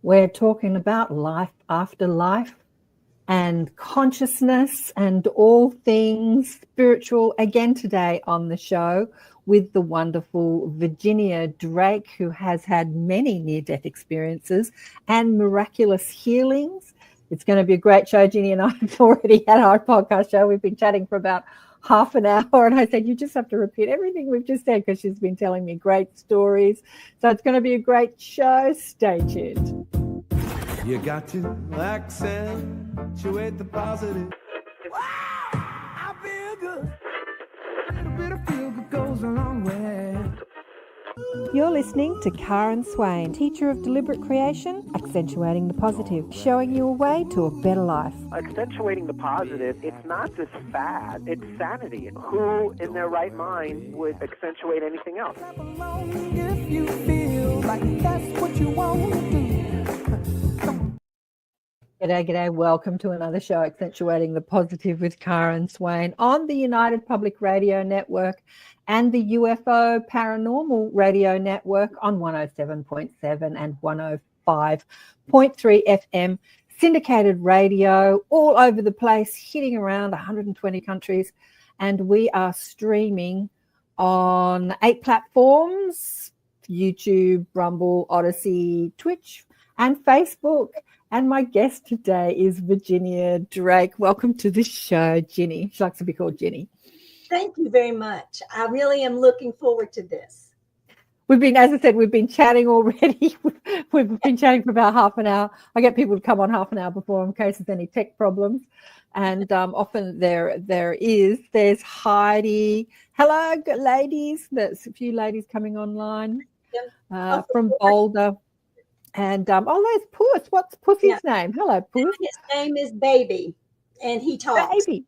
We're talking about life after life and consciousness and all things spiritual again today on the show with the wonderful Virginia Drake, who has had many near-death experiences and miraculous healings. It's going to be a great show. Ginny and I have already had our podcast show. We've been chatting for about half an hour, and I said, you just have to repeat everything we've just said because she's been telling me great stories. So it's going to be a great show. Stay tuned. You got to accentuate the positive. Wow, I feel good. A little bit of feel good goes a long way. You're listening to Karen Swain, teacher of deliberate creation, accentuating the positive, showing you a way to a better life. Accentuating the positive, it's not just fad, it's sanity. Who in their right mind would accentuate anything else? Clap along if you feel like that's what you want to do. G'day. Welcome to another show, Accentuating the Positive with Karen Swain on the United Public Radio Network and the UFO Paranormal Radio Network on 107.7 and 105.3 FM, syndicated radio all over the place, hitting around 120 countries. And we are streaming on 8 platforms: YouTube, Rumble, Odyssey, Twitch, and Facebook. And my guest today is Virginia Drake. Welcome to the show, Ginny. She likes to be called Ginny. Thank you very much. I really am looking forward to this. We've been, as I said, we've been chatting already. We've been chatting for about half an hour. I get people to come on half an hour before in case there's any tech problems. And often there's Heidi. Hello, ladies. There's a few ladies coming online from Boulder. And there's Puss. What's Pussy's name? Hello, Puss. His name is Baby, and he talks. Baby.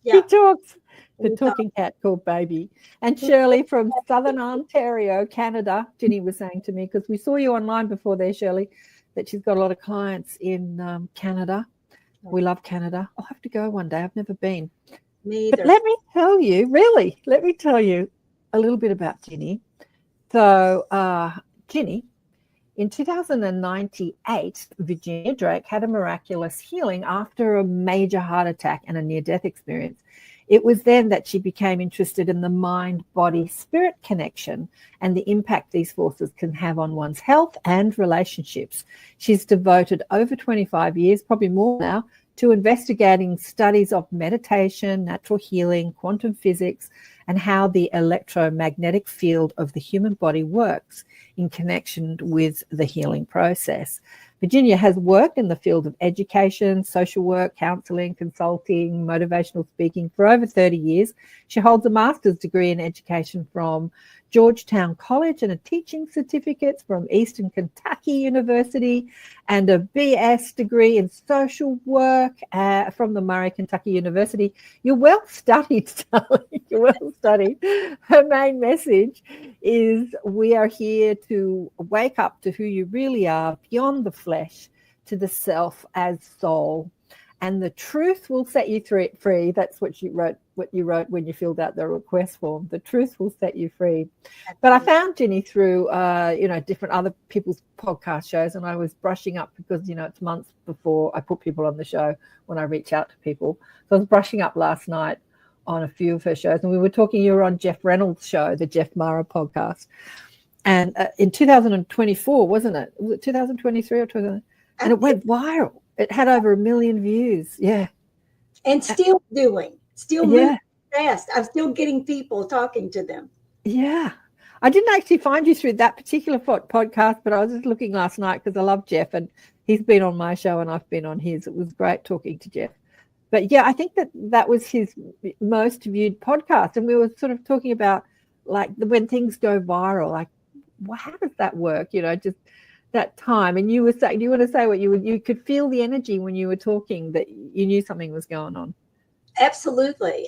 Yeah. He talks. The talking cat called Baby. And Shirley from Southern Ontario, Canada. Ginny was saying to me, because we saw you online before there, Shirley, that she's got a lot of clients in Canada. We love Canada. I'll have to go one day. I've never been. Me either. But let me tell you a little bit about Ginny. So, Ginny, in 2098, Virginia Drake had a miraculous healing after a major heart attack and a near-death experience. It was then that she became interested in the mind-body-spirit connection and the impact these forces can have on one's health and relationships. She's devoted over 25 years, probably more now, to investigating studies of meditation, natural healing, quantum physics, and how the electromagnetic field of the human body works in connection with the healing process. Virginia has worked in the field of education, social work, counselling, consulting, motivational speaking for over 30 years. She holds a master's degree in education from Georgetown College and a teaching certificate from Eastern Kentucky University and a BS degree in social work from the Murray Kentucky University. You're well studied, Sally. You're well studied. Her main message is we are here to wake up to who you really are, beyond the flesh, to the self as soul. And the truth will set you free. That's what you wrote when you filled out the request form. The truth will set you free. But I found Ginny through, different other people's podcast shows, and I was brushing up because, it's months before I put people on the show when I reach out to people. So I was brushing up last night on a few of her shows, and we were talking, you were on Jeff Reynolds' show, the Jeff Mara podcast. And in 2024, wasn't it? Was it 2023 or 2000? And it went viral. It had over 1 million views. Yeah. And still moving fast. I'm still getting people talking to them. Yeah. I didn't actually find you through that particular podcast, but I was just looking last night because I love Jeff and he's been on my show and I've been on his. It was great talking to Jeff. But yeah, I think that was his most viewed podcast. And we were sort of talking about like when things go viral, like how does that work? Just that time. And you were saying, do you want to say what you could feel the energy when you were talking that you knew something was going on? Absolutely.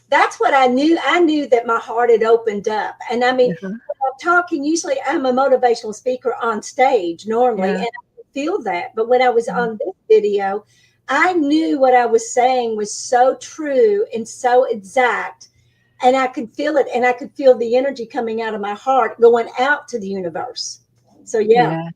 That's what I knew. I knew that my heart had opened up. And I mean, when I'm talking, usually I'm a motivational speaker on stage normally, and I could feel that. But when I was on this video, I knew what I was saying was so true and so exact. And I could feel it. And I could feel the energy coming out of my heart going out to the universe. So, yeah.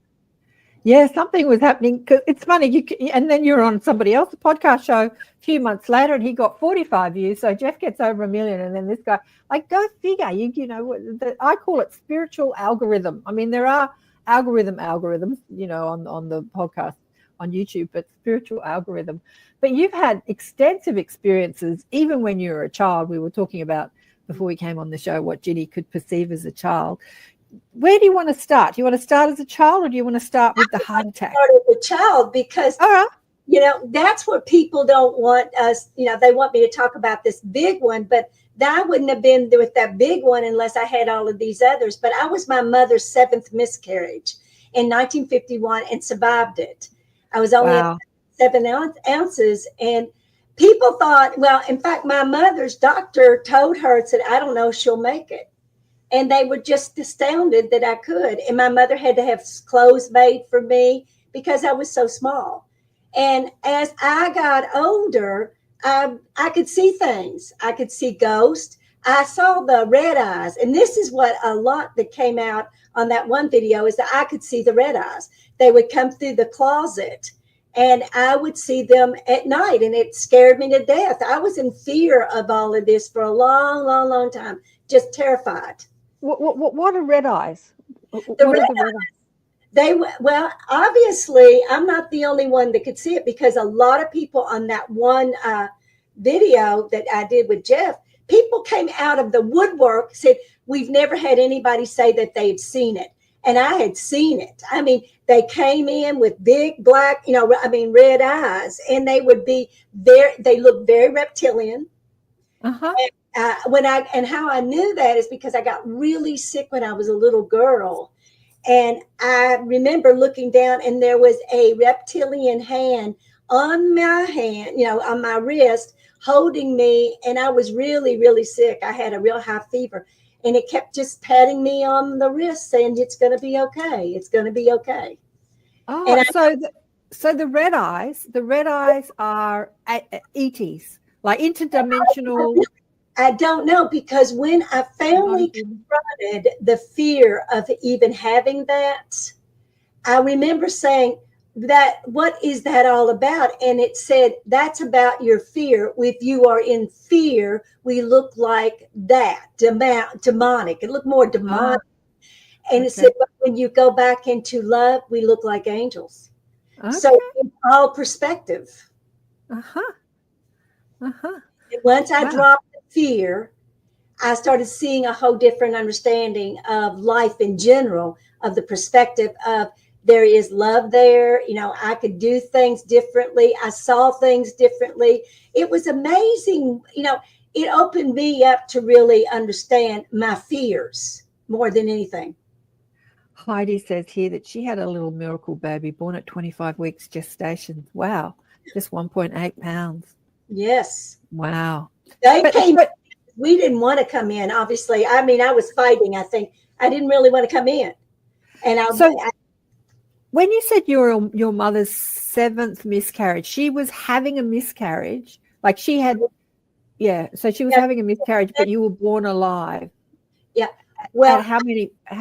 Yeah, something was happening. Because it's funny, and then you're on somebody else's podcast show a few months later, and he got 45 views. So Jeff gets over 1 million, and then this guy, like, go figure. You know, I call it spiritual algorithm. I mean, there are algorithms, you know, on the podcast on YouTube, but spiritual algorithm. But you've had extensive experiences, even when you were a child. We were talking about before we came on the show what Ginny could perceive as a child. Where do you want to start? Do you want to start as a child, or do you want to start with the heart attack? Start as a child, because All right. you know, that's what people don't want us. You know, they want me to talk about this big one, but I wouldn't have been with that big one unless I had all of these others. But I was my mother's 7th miscarriage in 1951 and survived it. I was only at 7 ounces, and people thought, well, in fact, my mother's doctor told her, said, I don't know if she'll make it. And they were just astounded that I could. And my mother had to have clothes made for me because I was so small. And as I got older, I could see things. I could see ghosts. I saw the red eyes. And this is what a lot that came out on that one video is that I could see the red eyes. They would come through the closet, and I would see them at night, and it scared me to death. I was in fear of all of this for a long, long, long time, just terrified. What are red eyes? The red eyes. Well, obviously, I'm not the only one that could see it, because a lot of people on that one video that I did with Jeff, people came out of the woodwork, said, we've never had anybody say that they've seen it. And I had seen it. I mean, they came in with big black, red eyes, and they would be there. They looked very reptilian. Uh-huh. And how I knew that is because I got really sick when I was a little girl. And I remember looking down, and there was a reptilian hand on my hand, on my wrist, holding me. And I was really, really sick. I had a real high fever, and it kept just patting me on the wrist, saying, it's going to be okay. It's going to be okay. Oh, and so the red eyes are ETs, like interdimensional. I don't know, because when I finally confronted the fear of even having that, I remember saying, that what is that all about? And it said, that's about your fear. If you are in fear, we look like that, demonic. It looked more demonic. And it said, but when you go back into love, we look like angels. Okay. So it's all perspective. Uh-huh. Uh-huh. And once I dropped the fear, I started seeing a whole different understanding of life in general, of the perspective of there is love there. I could do things differently. I saw things differently. It was amazing. It opened me up to really understand my fears more than anything. Heidi says here that she had a little miracle baby born at 25 weeks gestation. Wow. Just 1.8 pounds. Yes. Wow. We didn't want to come in, obviously. I mean, I was fighting, I think. I didn't really want to come in. And when you said your mother's 7th miscarriage, she was having a miscarriage. Like she had, so she was having a miscarriage, but you were born alive. Yeah. Well, at how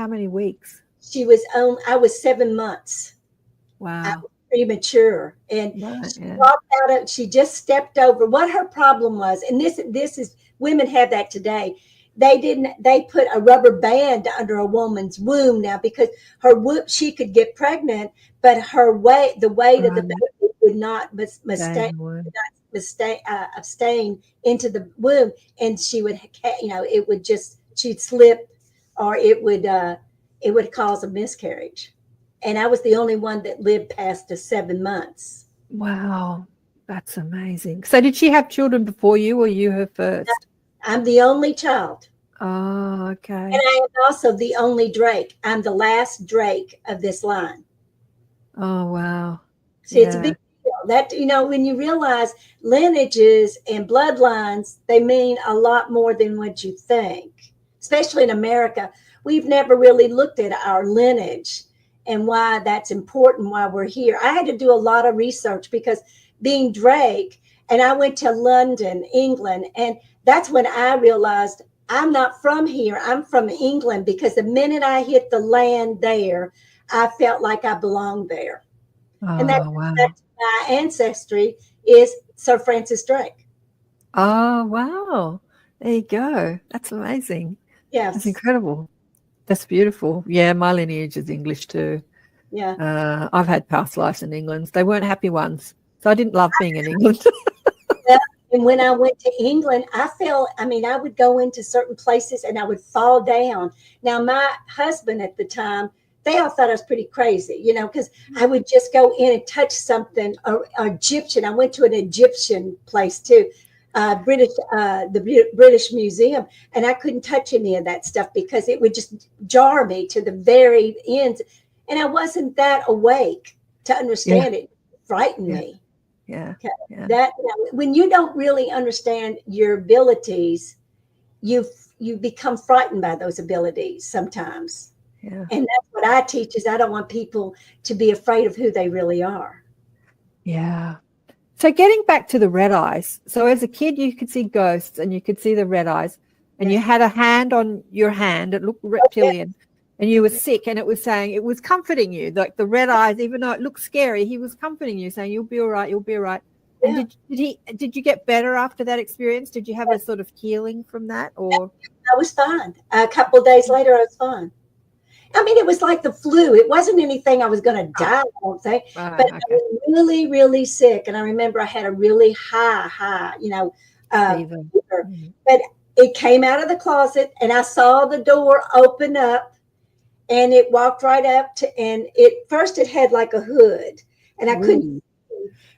many weeks? I was 7 months. Wow. I was premature. And she just stepped over what her problem was. And this is, women have that today. They put a rubber band under a woman's womb now, because her womb, she could get pregnant, but the weight of the baby would not abstain into the womb. And she would, she'd slip, or it would cause a miscarriage. And I was the only one that lived past the 7 months. Wow. That's amazing. So did she have children before you, or you her first? I'm the only child. Oh, okay. And I am also the only Drake. I'm the last Drake of this line. Oh, wow. See, it's a big deal. That, when you realize lineages and bloodlines, they mean a lot more than what you think. Especially in America, we've never really looked at our lineage and why that's important, why we're here. I had to do a lot of research, because being Drake, and I went to London, England, and that's when I realized I'm not from here. I'm from England, because the minute I hit the land there, I felt like I belonged there. And wow. that's my ancestry is Sir Francis Drake. Oh, wow. There you go. That's amazing. Yes. That's incredible. That's beautiful. Yeah, my lineage is English too. Yeah. I've had past lives in England. They weren't happy ones. So I didn't love being in England. And when I went to England, I would go into certain places and I would fall down. Now, my husband at the time, they all thought I was pretty crazy, because I would just go in and touch something or Egyptian. I went to an Egyptian place too, the British Museum, and I couldn't touch any of that stuff because it would just jar me to the very ends. And I wasn't that awake to understand it. It frightened me. Yeah. Okay. That when you don't really understand your abilities, you become frightened by those abilities sometimes. Yeah. And that's what I teach is I don't want people to be afraid of who they really are. Yeah. So getting back to the red eyes. So as a kid, you could see ghosts and you could see the red eyes, and you had a hand on your hand. It looked reptilian. And you were sick, and it was saying, it was comforting you, like the red eyes, even though it looked scary, he was comforting you, saying, you'll be all right, you'll be all right. Yeah. And did you get better after that experience? Did you have a sort of healing from that? Or I was fine. A couple of days later, I was fine. I mean, it was like the flu. It wasn't anything I was going to die, I don't think. But I was really, really sick. And I remember I had a really high, fever. But it came out of the closet, and I saw the door open up. And it walked right up to, and first it had like a hood, and I couldn't see.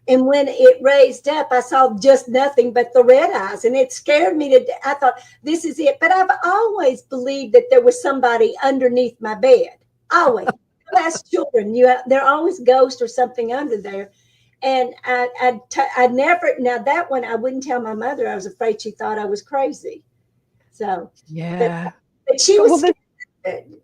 And when it raised up, I saw just nothing but the red eyes, and it scared me to death. I thought, this is it. But I've always believed that there was somebody underneath my bed. Always. As children, there are always ghosts or something under there. And I never, now that one, I wouldn't tell my mother. I was afraid she thought I was crazy. So, yeah. But she was scared.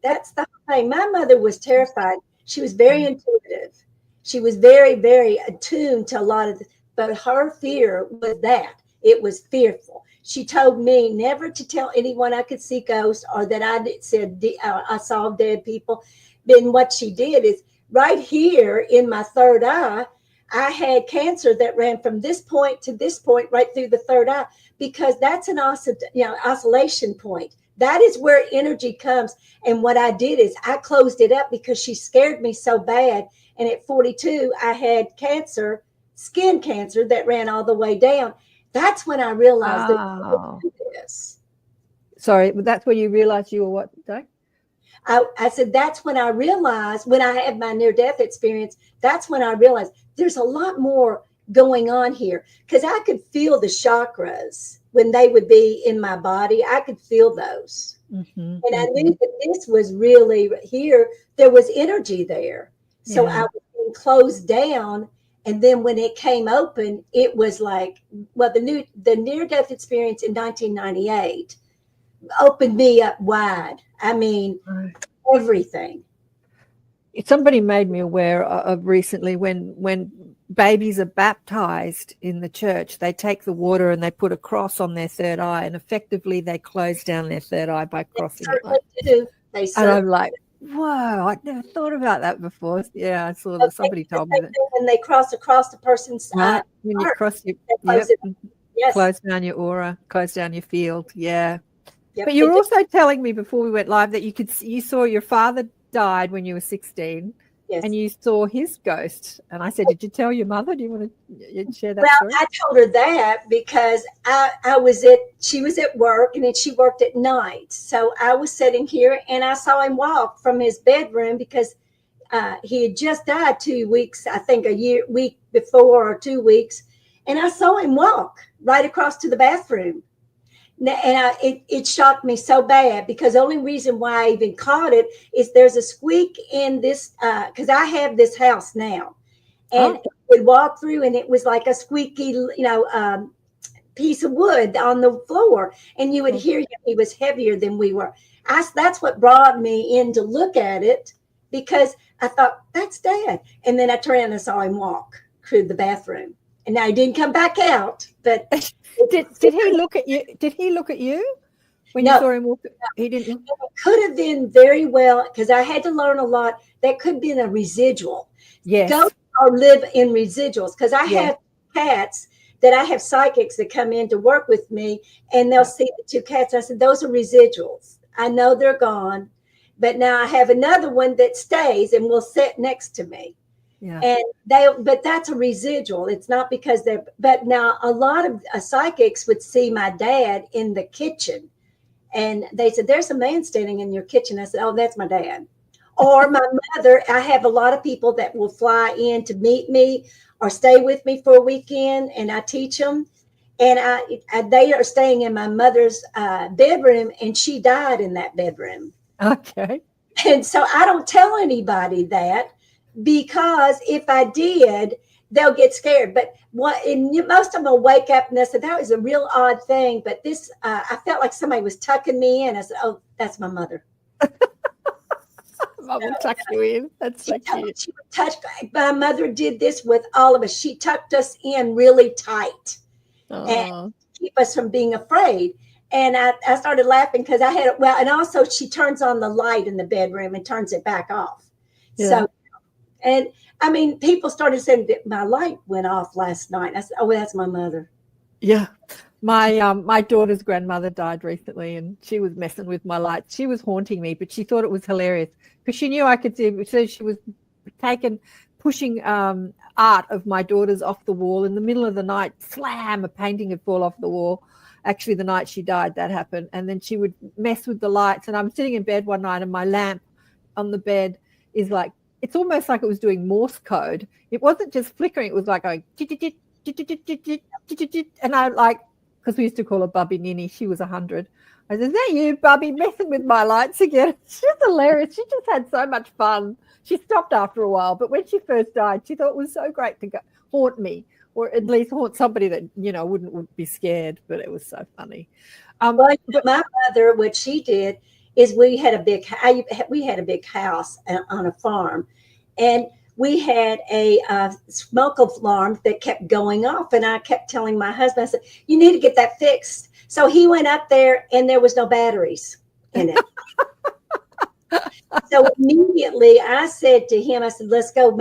That's the thing. My mother was terrified. She was very intuitive. She was very, very attuned to a lot of but her fear was that. It was fearful. She told me never to tell anyone I could see ghosts or that I saw dead people. Then what she did is right here in my third eye, I had cancer that ran from this point to this point right through the third eye, because that's an oscillation point. That is where energy comes. And what I did is I closed it up because she scared me so bad. And at 42, I had cancer, skin cancer that ran all the way down. That's when I realized that I could do this. Sorry, but that's when you realized you were what, Doug? I said, that's when I realized, when I had my near-death experience, that's when I realized there's a lot more going on here, because I could feel the chakras when they would be in my body. I could feel those. And I knew that this was really here. There was energy there. So I was being closed down. And then when it came open, it was like, well, the near-death experience in 1998 opened me up wide. I mean, everything. Somebody made me aware of recently when babies are baptized in the church, they take the water and they put a cross on their third eye, and effectively they close down their third eye by crossing it. And I'm like, whoa, I'd never thought about that before. Yeah, I saw that somebody told me that. When they cross across the person's eye, when you cross your, close down your aura, close down your field. Yeah. But you were also telling me before we went live that you saw your father died when you were 16. Yes. And you saw his ghost. And I said, did you tell your mother? Do you want to share that story? I told her that because she was at work, and then she worked at night. So I was sitting here and I saw him walk from his bedroom because he had just died 2 weeks, I think week before or 2 weeks. And I saw him walk right across to the bathroom. And it shocked me so bad, because the only reason why I even caught it is there's a squeak in this, because I have this house now, and it would walk through, and it was like a squeaky, piece of wood on the floor, and you would hear him. He was heavier than we were. That's what brought me in to look at it, because I thought, that's Dad. And then I turned and I saw him walk through the bathroom, and I didn't come back out, but. Did he look at you? Did he look at you? When you No. saw him walk, he didn't. It could have been very well, because I had to learn a lot. That could have been a residual. Yes. Ghosts or live in residuals, because I Yeah. have cats that I have psychics that come in to work with me, and they'll see the two cats. I said, those are residuals. I know they're gone, but now I have another one that stays and will sit next to me. Yeah. And but that's a residual. It's not because they're, but now a lot of psychics would see my dad in the kitchen, and they said, there's a man standing in your kitchen. I said, oh, that's my dad. Or my mother. I have a lot of people that will fly in to meet me or stay with me for a weekend, and I teach them. And they are staying in my mother's bedroom, and she died in that bedroom. Okay. And so I don't tell anybody that, because if I did, they'll get scared. But most of them will wake up and they said, that was a real odd thing. But this, I felt like somebody was tucking me in. I said, oh, that's my mother. Mom will tuck you in. That's so cute. She would touch. My mother did this with all of us. She tucked us in really tight and keep us from being afraid. And I started laughing because I had, and also she turns on the light in the bedroom and turns it back off. Yeah. So, and I mean, people started saying that my light went off last night. I said, oh, well, that's my mother. Yeah. My daughter's grandmother died recently, and she was messing with my lights. She was haunting me, but she thought it was hilarious because she knew I could see. So she was pushing art of my daughter's off the wall in the middle of the night. Slam! A painting had fall off the wall. Actually, the night she died, that happened. And then she would mess with the lights. And I'm sitting in bed one night, and my lamp on the bed is like, it's almost like it was doing Morse code. It wasn't just flickering. It was like going, and I like, because we used to call her Bubby Ninny. She was 100. I said, is that you, Bubby, messing with my lights again? She's hilarious. She just had so much fun. She stopped after a while, but when she first died, she thought it was so great to haunt me, or at least haunt somebody that, wouldn't be scared, but it was so funny. But my mother, what she did is we had a big house on a farm, and we had a smoke alarm that kept going off. And I kept telling my husband, I said, you need to get that fixed. So he went up there, and there was no batteries in it. So immediately I said to him, I said, let's go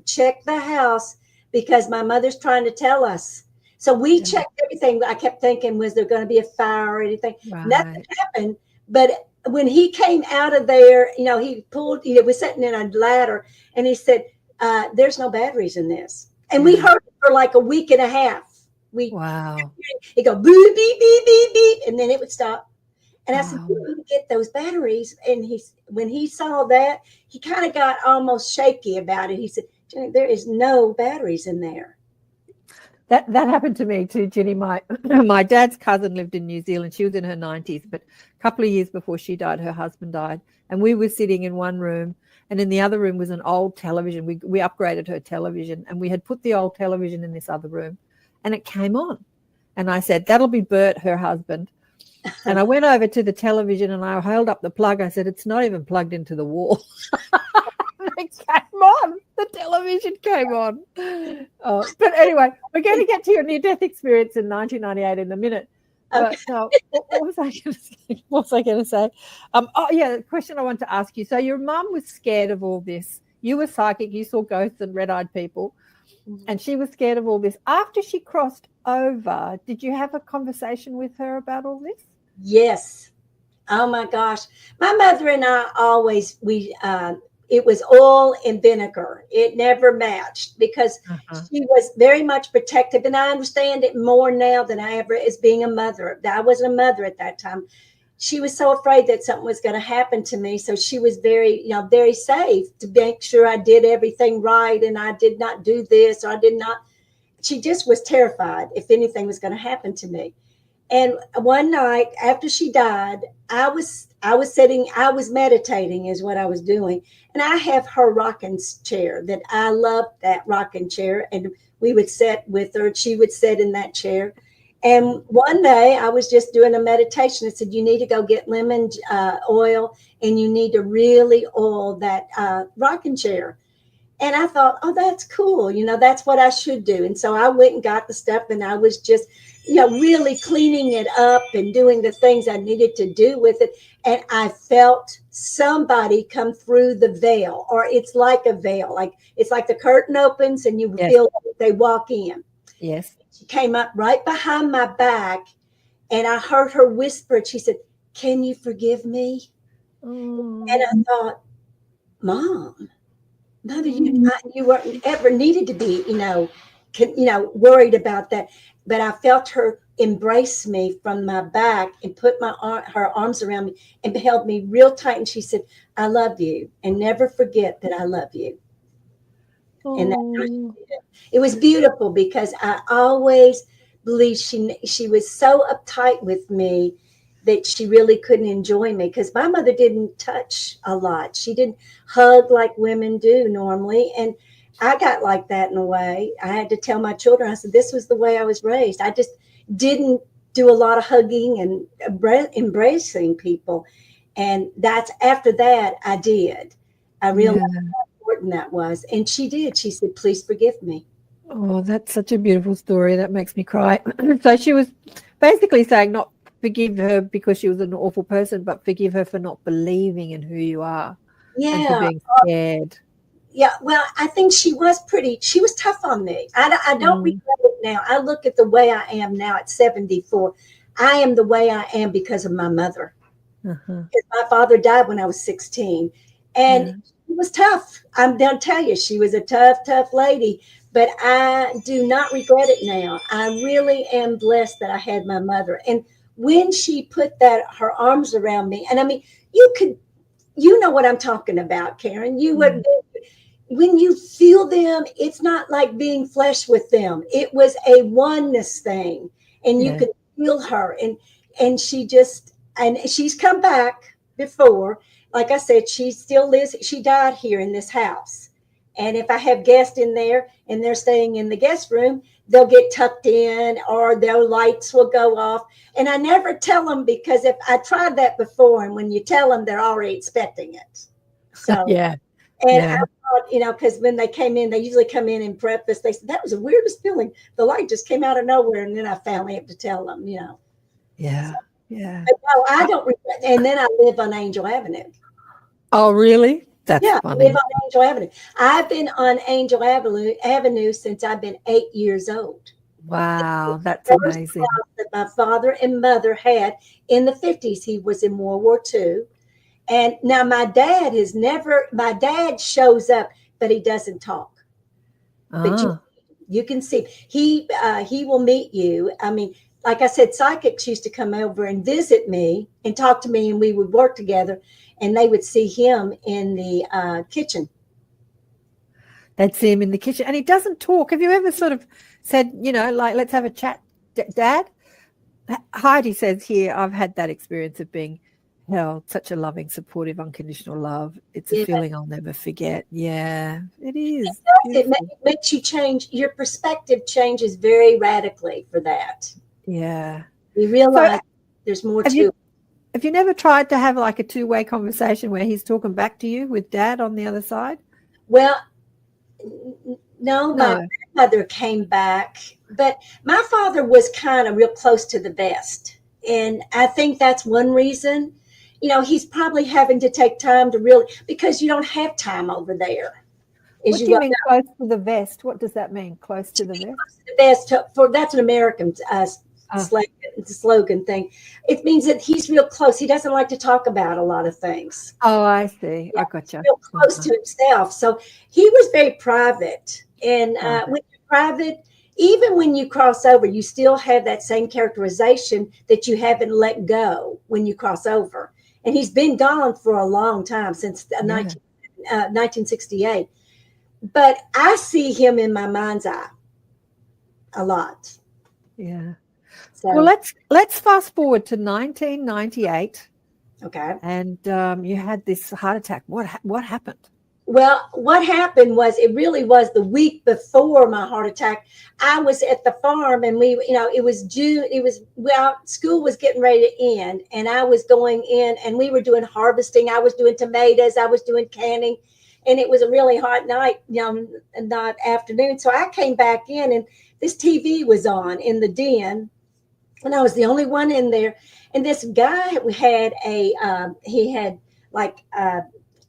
check the house, because my mother's trying to tell us. So we checked everything. I kept thinking, was there going to be a fire or anything? Right. Nothing happened. But when he came out of there, he pulled, was sitting in a ladder, and he said, there's no batteries in this. And we heard it for like a week and a half. Wow. He'd go, beep, beep, beep, beep, beep, and then it would stop. And I said, you need to get those batteries. And when he saw that, he kind of got almost shaky about it. He said, Jenny, there is no batteries in there. That happened to me too, Jenny. My dad's cousin lived in New Zealand. She was in her 90s, but a couple of years before she died, her husband died. And we were sitting in one room, and in the other room was an old television. We upgraded her television, and we had put the old television in this other room, and it came on. And I said, that'll be Bert, her husband. And I went over to the television, and I held up the plug. I said, it's not even plugged into the wall. It came on. The television came on. But anyway, we're going to get to your near-death experience in 1998 in a minute. But what was I going to say? The question I want to ask you. So your mum was scared of all this. You were psychic. You saw ghosts and red-eyed people. And she was scared of all this. After she crossed over, did you have a conversation with her about all this? Yes. Oh, my gosh. My mother and I always, it was oil and vinegar. It never matched, because she was very much protective. And I understand it more now than I ever as being a mother. I wasn't a mother at that time. She was so afraid that something was going to happen to me. So she was very, very safe to make sure I did everything right. And I did not do this, or I did not. She just was terrified if anything was going to happen to me. And one night after she died, I was meditating is what I was doing. And I have her rocking chair that I loved, that rocking chair. And we would sit with her, and she would sit in that chair. And one day I was just doing a meditation. I said, you need to go get lemon oil, and you need to really oil that rocking chair. And I thought, oh, that's cool. That's what I should do. And so I went and got the stuff, and I was just, really cleaning it up and doing the things I needed to do with it. And I felt somebody come through the veil, or it's like a veil, like it's like the curtain opens and you Yes. feel like they walk in. Yes. She came up right behind my back, and I heard her whisper, and she said, "Can you forgive me?" Mm. And I thought, Mom, Mother, you weren't ever needed to be, worried about that. But I felt her embrace me from my back and put her arms around me and held me real tight. And she said, "I love you, and never forget that I love you." And it was beautiful, because I always believed she was so uptight with me that she really couldn't enjoy me, because my mother didn't touch a lot. She didn't hug like women do normally. And I got like that in a way. I had to tell my children, I said, this was the way I was raised. I just didn't do a lot of hugging and embracing people. And that's after that I did. I realized how important that was. And she did. She said, "Please forgive me." Oh, that's such a beautiful story. That makes me cry. So she was basically saying not forgive her because she was an awful person, but forgive her for not believing in who you are and for being scared. Yeah, well, I think she was tough on me. I don't regret it now. I look at the way I am now at 74. I am the way I am because of my mother. Because my father died when I was 16. And she was tough. I'm going to tell you, she was a tough lady. But I do not regret it now. I really am blessed that I had my mother. And when she put her arms around me, and I mean, you know what I'm talking about, Karen. When you feel them, it's not like being flesh with them. It was a oneness thing, and you could feel her. And she's come back before. Like I said, she still lives. She died here in this house. And if I have guests in there and they're staying in the guest room, they'll get tucked in, or their lights will go off. And I never tell them, because if I tried that before, and when you tell them, they're already expecting it. So I thought, because when they came in, they usually come in and preface. They said, "That was the weirdest feeling. The light just came out of nowhere." And then I finally have to tell them, Yeah. But no, I don't regret. And then I live on Angel Avenue. Oh, really? That's funny. I live on Angel Avenue. I've been on Angel Avenue since I've been 8 years old. Wow, that's amazing. That my father and mother had in the 50s. He was in World War II. And now my dad shows up, but he doesn't talk. But you can see, he will meet you. I mean, like I said, psychics used to come over and visit me and talk to me, and we would work together, and they would see him in the kitchen. They'd see him in the kitchen, and he doesn't talk. Have you ever sort of said, like, let's have a chat, Dad? Heidi says here, I've had that experience of being held, such a loving, supportive, unconditional love. It's a feeling I'll never forget. Yeah, it is. It makes you change. Your perspective changes very radically for that. Yeah. You realize there's more to it. Have you never tried to have like a two-way conversation where he's talking back to you with Dad on the other side? Well, no. My grandmother came back, but my father was kind of real close to the vest. And I think that's one reason. He's probably having to take time to really, because you don't have time over there. What do you mean close to the vest? What does that mean, close to the vest? Close to the vest, that's an American slogan thing. It means that he's real close. He doesn't like to talk about a lot of things. Oh, I see. I gotcha. Real close to himself. So he was very private. And when you're private, even when you cross over, you still have that same characterization that you haven't let go when you cross over. And he's been gone for a long time, since 1968. But I see him in my mind's eye a lot. Yeah. So, well, let's fast forward to 1998. Okay. And you had this heart attack. What happened? Well, what happened was, it really was the week before my heart attack. I was at the farm, and it was June. School was getting ready to end, and I was going in, and we were doing harvesting. I was doing tomatoes. I was doing canning. and it was a really hot night, not afternoon. So I came back in, and this TV was on in the den, and I was the only one in there. And this guy had he had like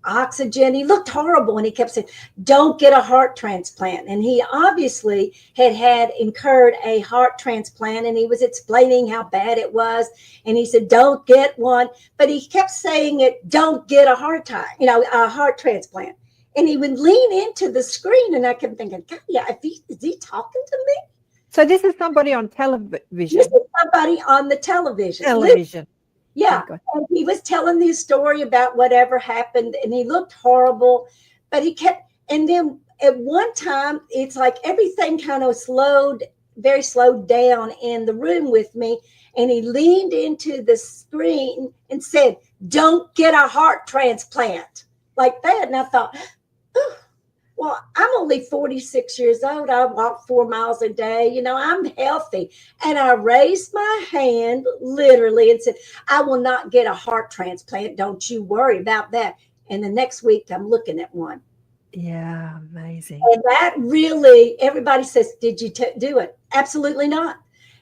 oxygen. He looked horrible, and he kept saying, "Don't get a heart transplant." And he obviously had incurred a heart transplant, and he was explaining how bad it was. And he said, "Don't get one," but he kept saying it, "Don't get a heart transplant." And he would lean into the screen, and I kept thinking, God, yeah, is he talking to me? So this is somebody on television. This is somebody on the television. Yeah. And he was telling the story about whatever happened, and he looked horrible, but he kept, and then at one time, it's like everything kind of very slowed down in the room with me. And he leaned into the screen and said, "Don't get a heart transplant," like that. And I thought, oh, well, I'm only 46 years old. I walk 4 miles a day. I'm healthy. And I raised my hand literally and said, "I will not get a heart transplant. Don't you worry about that." And the next week I'm looking at one. Yeah, amazing. And that really, everybody says, "Did you do it?" Absolutely not.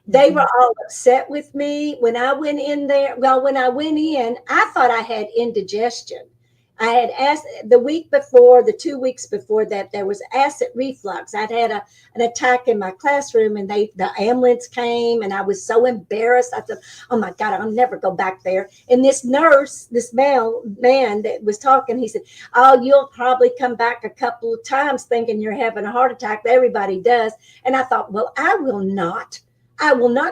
They were all upset with me when I went in there. Well, when I went in, I thought I had indigestion. I had the 2 weeks before that, there was acid reflux. I'd had an attack in my classroom, and the ambulance came, and I was so embarrassed. I thought, oh my God, I'll never go back there. And this nurse, this man that was talking, he said, "Oh, you'll probably come back a couple of times thinking you're having a heart attack. Everybody does." And I thought, well, I will not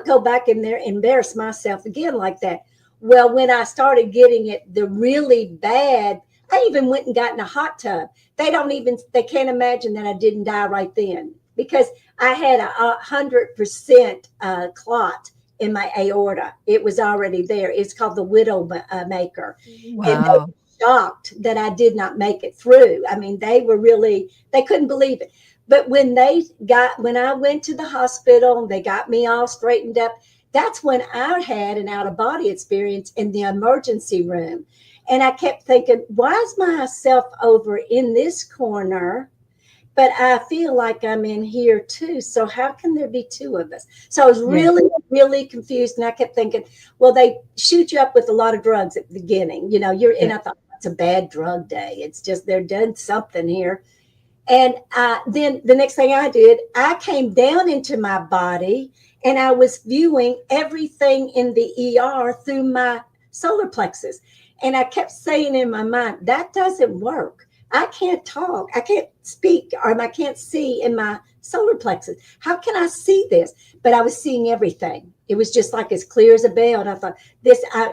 go back in there and embarrass myself again like that. Well, when I started getting it, the really bad, I even went and got in a hot tub. They can't imagine that I didn't die right then, because I had 100% clot in my aorta. It was already there. It's called the widow maker. Wow. And they were shocked that I did not make it through. I mean, they couldn't believe it. But when I went to the hospital, they got me all straightened up. That's when I had an out-of-body experience in the emergency room. And I kept thinking, why is myself over in this corner, but I feel like I'm in here too? So how can there be two of us? So I was really, really confused. And I kept thinking, well, they shoot you up with a lot of drugs at the beginning. And I thought, it's a bad drug day. It's just, they're doing something here. And then the next thing I did, I came down into my body, and I was viewing everything in the ER through my solar plexus. And I kept saying in my mind, that doesn't work. I can't talk. I can't speak, or I can't see in my solar plexus. How can I see this? But I was seeing everything. It was just like as clear as a bell. And I thought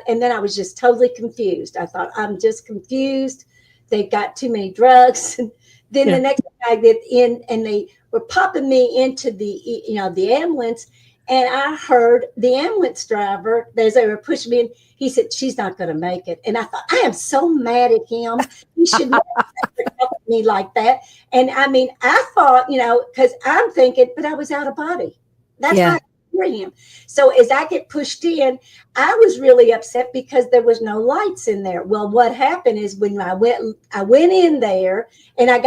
and then I was just totally confused. I thought, I'm just confused. They've got too many drugs. And then the next thing I get in, and they were popping me into the ambulance. And I heard the ambulance driver, as they were pushing me in, he said, "She's not going to make it." And I thought, I am so mad at him. He should never talk to me like that. And I mean, I thought, because I'm thinking, but I was out of body. That's why I hear him. So as I get pushed in, I was really upset because there was no lights in there. Well, what happened is when I went in there, and I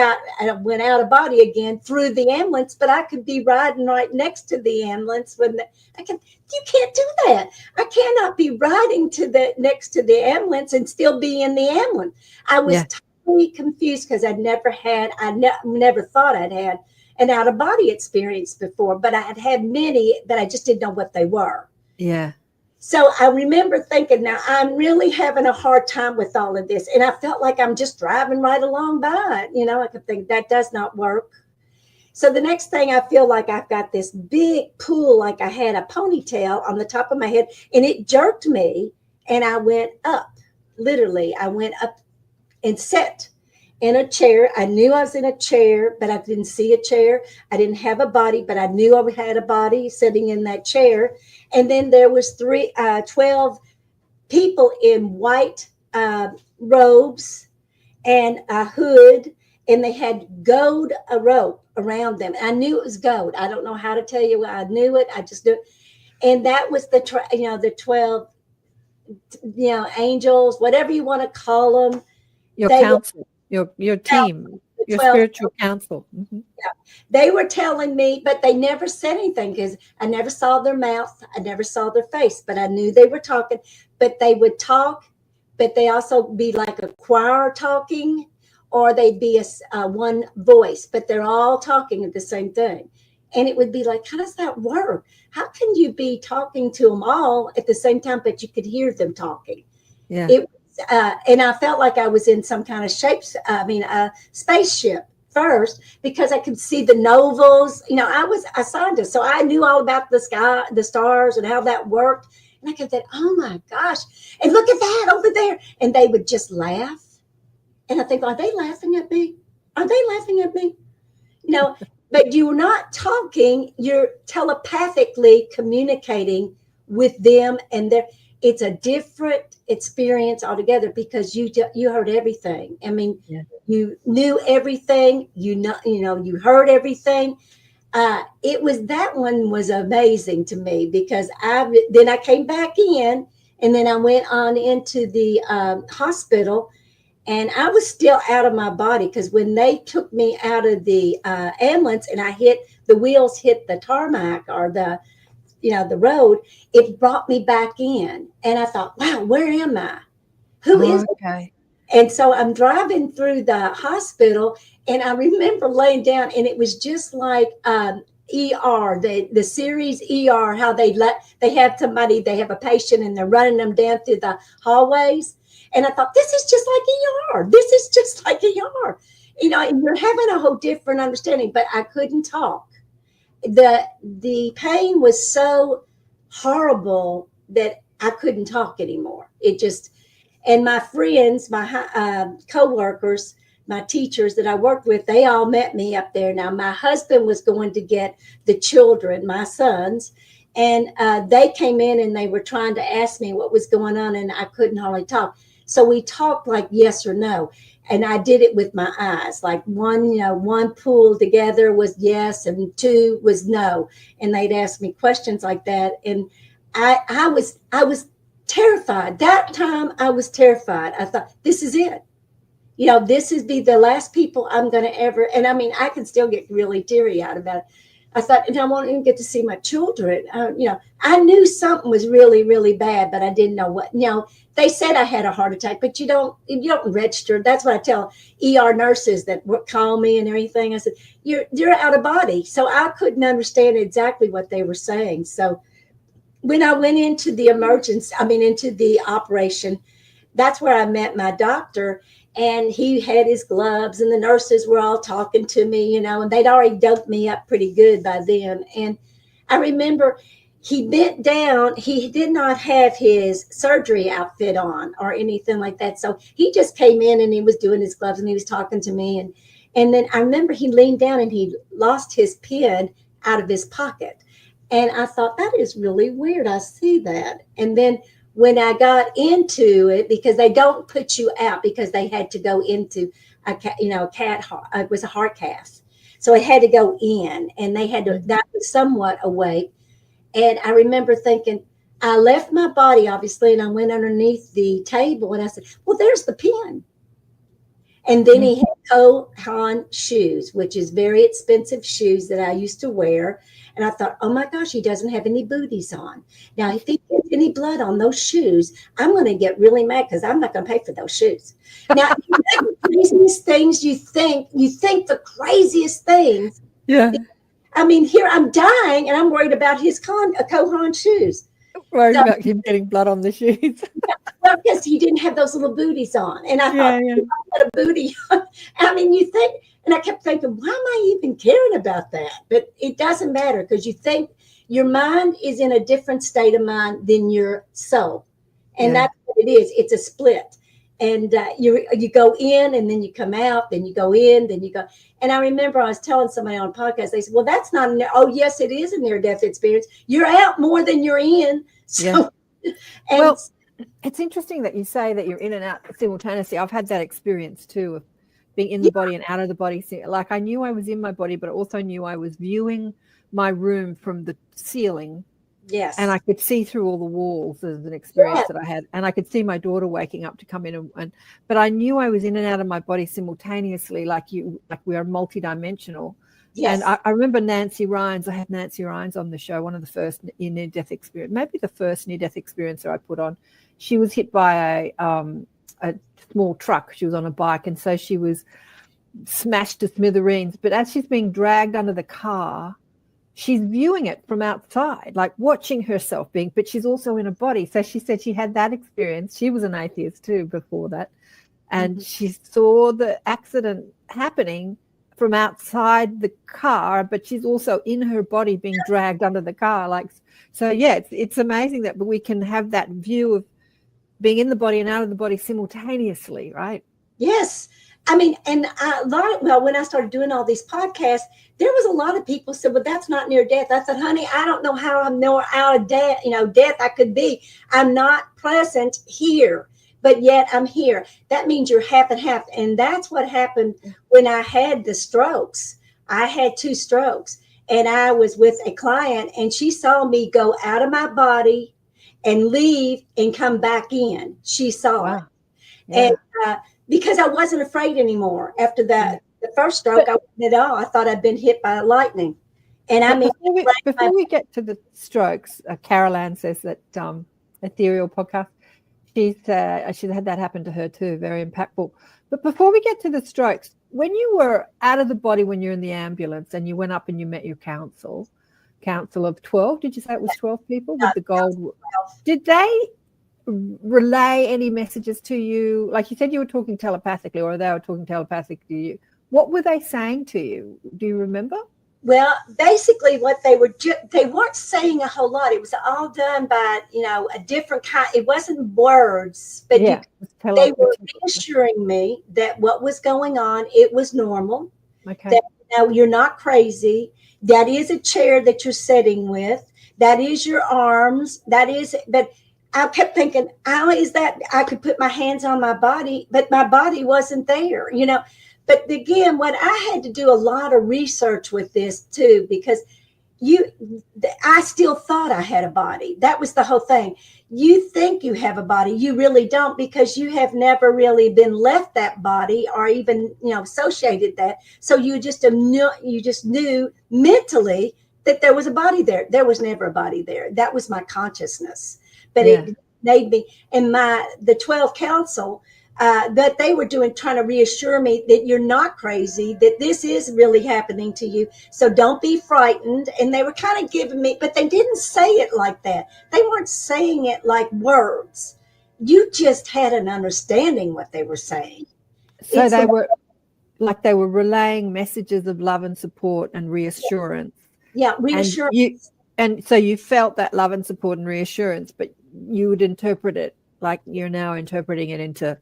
went out of body again through the ambulance, but I could be riding right next to the ambulance you can't do that. I cannot be riding next to the ambulance and still be in the ambulance. I was totally confused because I never thought I'd had an out of body experience before, but I had many, but I just didn't know what they were. Yeah. So I remember thinking, now I'm really having a hard time with all of this. And I felt like I'm just driving right along by it. I could think that does not work. So the next thing, I feel like I've got this big pool, like I had a ponytail on the top of my head, and it jerked me, and I went up. Literally, I went up and sat in a chair. I knew I was in a chair, but I didn't see a chair. I didn't have a body, but I knew I had a body sitting in that chair. And then there was 12 people in white robes and a hood, and they had a rope around them. I knew it was gold. I don't know how to tell you. I knew it. I just knew it. And that was the 12, angels, whatever you want to call them. Your council. Your team, your 12 spiritual council. Mm-hmm. They were telling me, but they never said anything because I never saw their mouth. I never saw their face, but I knew they were talking. But they would talk, but they also be like a choir talking, or they'd be a one voice, but they're all talking at the same thing. And it would be like, how does that work? How can you be talking to them all at the same time, but you could hear them talking? Yeah. It and I felt like I was in some kind of spaceship first, because I could see the novels. I was a scientist, so I knew all about the sky, the stars, and how that worked. And I kept saying, oh my gosh, and look at that over there. And they would just laugh. And I think, are they laughing at me? Are they laughing at me? But you're not talking, you're telepathically communicating with them, and it's a different experience altogether, because you heard everything. I mean, yeah. You knew everything, you heard everything. That one was amazing to me, because then I came back in, and then I went on into the hospital, and I was still out of my body, because when they took me out of the ambulance and the wheels hit the tarmac, or the road, it brought me back in. And I thought, wow, where am I? Who is it? And so I'm driving through the hospital, and I remember laying down, and it was just like ER, the series ER, how they have a patient, and they're running them down through the hallways. And I thought, this is just like ER. This is just like ER. And you're having a whole different understanding, but I couldn't talk. The pain was so horrible that I couldn't talk anymore. And my friends, my co-workers, my teachers that I worked with, they all met me up there. Now, my husband was going to get the children, my sons, and they came in, and they were trying to ask me what was going on, and I couldn't hardly talk. So we talked like yes or no. And I did it with my eyes, like one pulled together was yes, and two was no. And they'd ask me questions like that. And I was terrified. That time I was terrified. I thought, this is it. This is the last people I'm going to ever. And I mean, I can still get really teary out about it. I thought, and I won't even get to see my children. I knew something was really, really bad, but I didn't know what. They said I had a heart attack, but you don't register. That's what I tell ER nurses that call me and everything. I said, you're out of body. So I couldn't understand exactly what they were saying. So when I went into the into the operation, that's where I met my doctor. And he had his gloves, and the nurses were all talking to me, and they'd already doped me up pretty good by then. And I remember he bent down. He did not have his surgery outfit on or anything like that. So he just came in, and he was doing his gloves, and he was talking to me. And then I remember he leaned down, and he lost his pen out of his pocket. And I thought, that is really weird. I see that. And then when I got into it, because they don't put you out, because they had to go into it was a heart cath. So it had to go in, and they had to, that was somewhat awake. And I remember thinking, I left my body, obviously, and I went underneath the table, and I said, well, there's the pen. And then he had Kohan shoes, which is very expensive shoes that I used to wear. And I thought, oh my gosh, he doesn't have any booties on. Now, if he gets any blood on those shoes, I'm going to get really mad, because I'm not going to pay for those shoes. Now, the craziest things you think the craziest things. Yeah. I mean, here I'm dying, and I'm worried about his Kohan shoes. Worried about him getting blood on the shoes. Well, because he didn't have those little booties on. And I thought, I got a booty on. I mean, you think, and I kept thinking, why am I even caring about that? But it doesn't matter, because you think your mind is in a different state of mind than your soul. And that's what it is. It's a split. And you go in, and then you come out, then you go in, then you go. And I remember I was telling somebody on a podcast, they said, well, that's not, oh, yes, it is a near-death experience. You're out more than you're in. So, well, it's interesting that you say that you're in and out simultaneously. I've had that experience too, of being in the body and out of the body. Like, I knew I was in my body, but I also knew I was viewing my room from the ceiling, Yes. And I could see through all the walls as an experience that I had. And I could see my daughter waking up to come in. But I knew I was in and out of my body simultaneously, like we are multidimensional. Yes. And I remember Nancy Rhines. I had Nancy Rhines on the show, one of the first near-death experience, maybe the first near-death experiencer I put on. She was hit by a small truck. She was on a bike, and so she was smashed to smithereens. But as she's being dragged under the car, she's viewing it from outside, like watching herself but she's also in a body. So she said she had that experience. She was an atheist too before that. And she saw the accident happening from outside the car, but she's also in her body being dragged under the car. So yeah, it's amazing that we can have that view of being in the body and out of the body simultaneously, right? Yes. I mean, and when I started doing all these podcasts, there was a lot of people said, well, that's not near death. I said, honey, I don't know how I'm more out of death, death I could be. I'm not present here, but yet I'm here. That means you're half and half. And that's what happened when I had the strokes. I had 2 strokes, and I was with a client, and she saw me go out of my body and leave and come back in. She saw it. Yeah. And because I wasn't afraid anymore after that. The first stroke, I wasn't at all. I thought I'd been hit by lightning. And I mean, before we get to the strokes, Carol Ann says that Ethereal podcast, she's had that happen to her too, very impactful. But before we get to the strokes, when you were out of the body, when you're in the ambulance and you went up and you met your council of 12, did you say it was 12 people with the gold? Did they relay any messages to you? Like you said, you were talking telepathically, or they were talking telepathically to you. What were they saying to you? Do you remember? Well, basically what they weren't saying a whole lot. It was all done by, a different kind. It wasn't words, but they were reassuring me that what was going on, it was normal. Okay. That, you're not crazy. That is a chair that you're sitting with. That is your arms. But I kept thinking, how is that? I could put my hands on my body, but my body wasn't there, But again, what I had to do a lot of research with this too, because I still thought I had a body. That was the whole thing. You think you have a body, you really don't, because you have never really been left that body or even, associated that. So you just knew mentally that there was a body there. There was never a body there. That was my consciousness. But it made me, and the 12 council, that they were trying to reassure me that you're not crazy, that this is really happening to you. So don't be frightened. And they were kind of giving me, but they didn't say it like that. They weren't saying it like words. You just had an understanding what they were saying. So they were relaying messages of love and support and reassurance. Yeah, reassurance. And so you felt that love and support and reassurance, but you would interpret it like you're now interpreting it into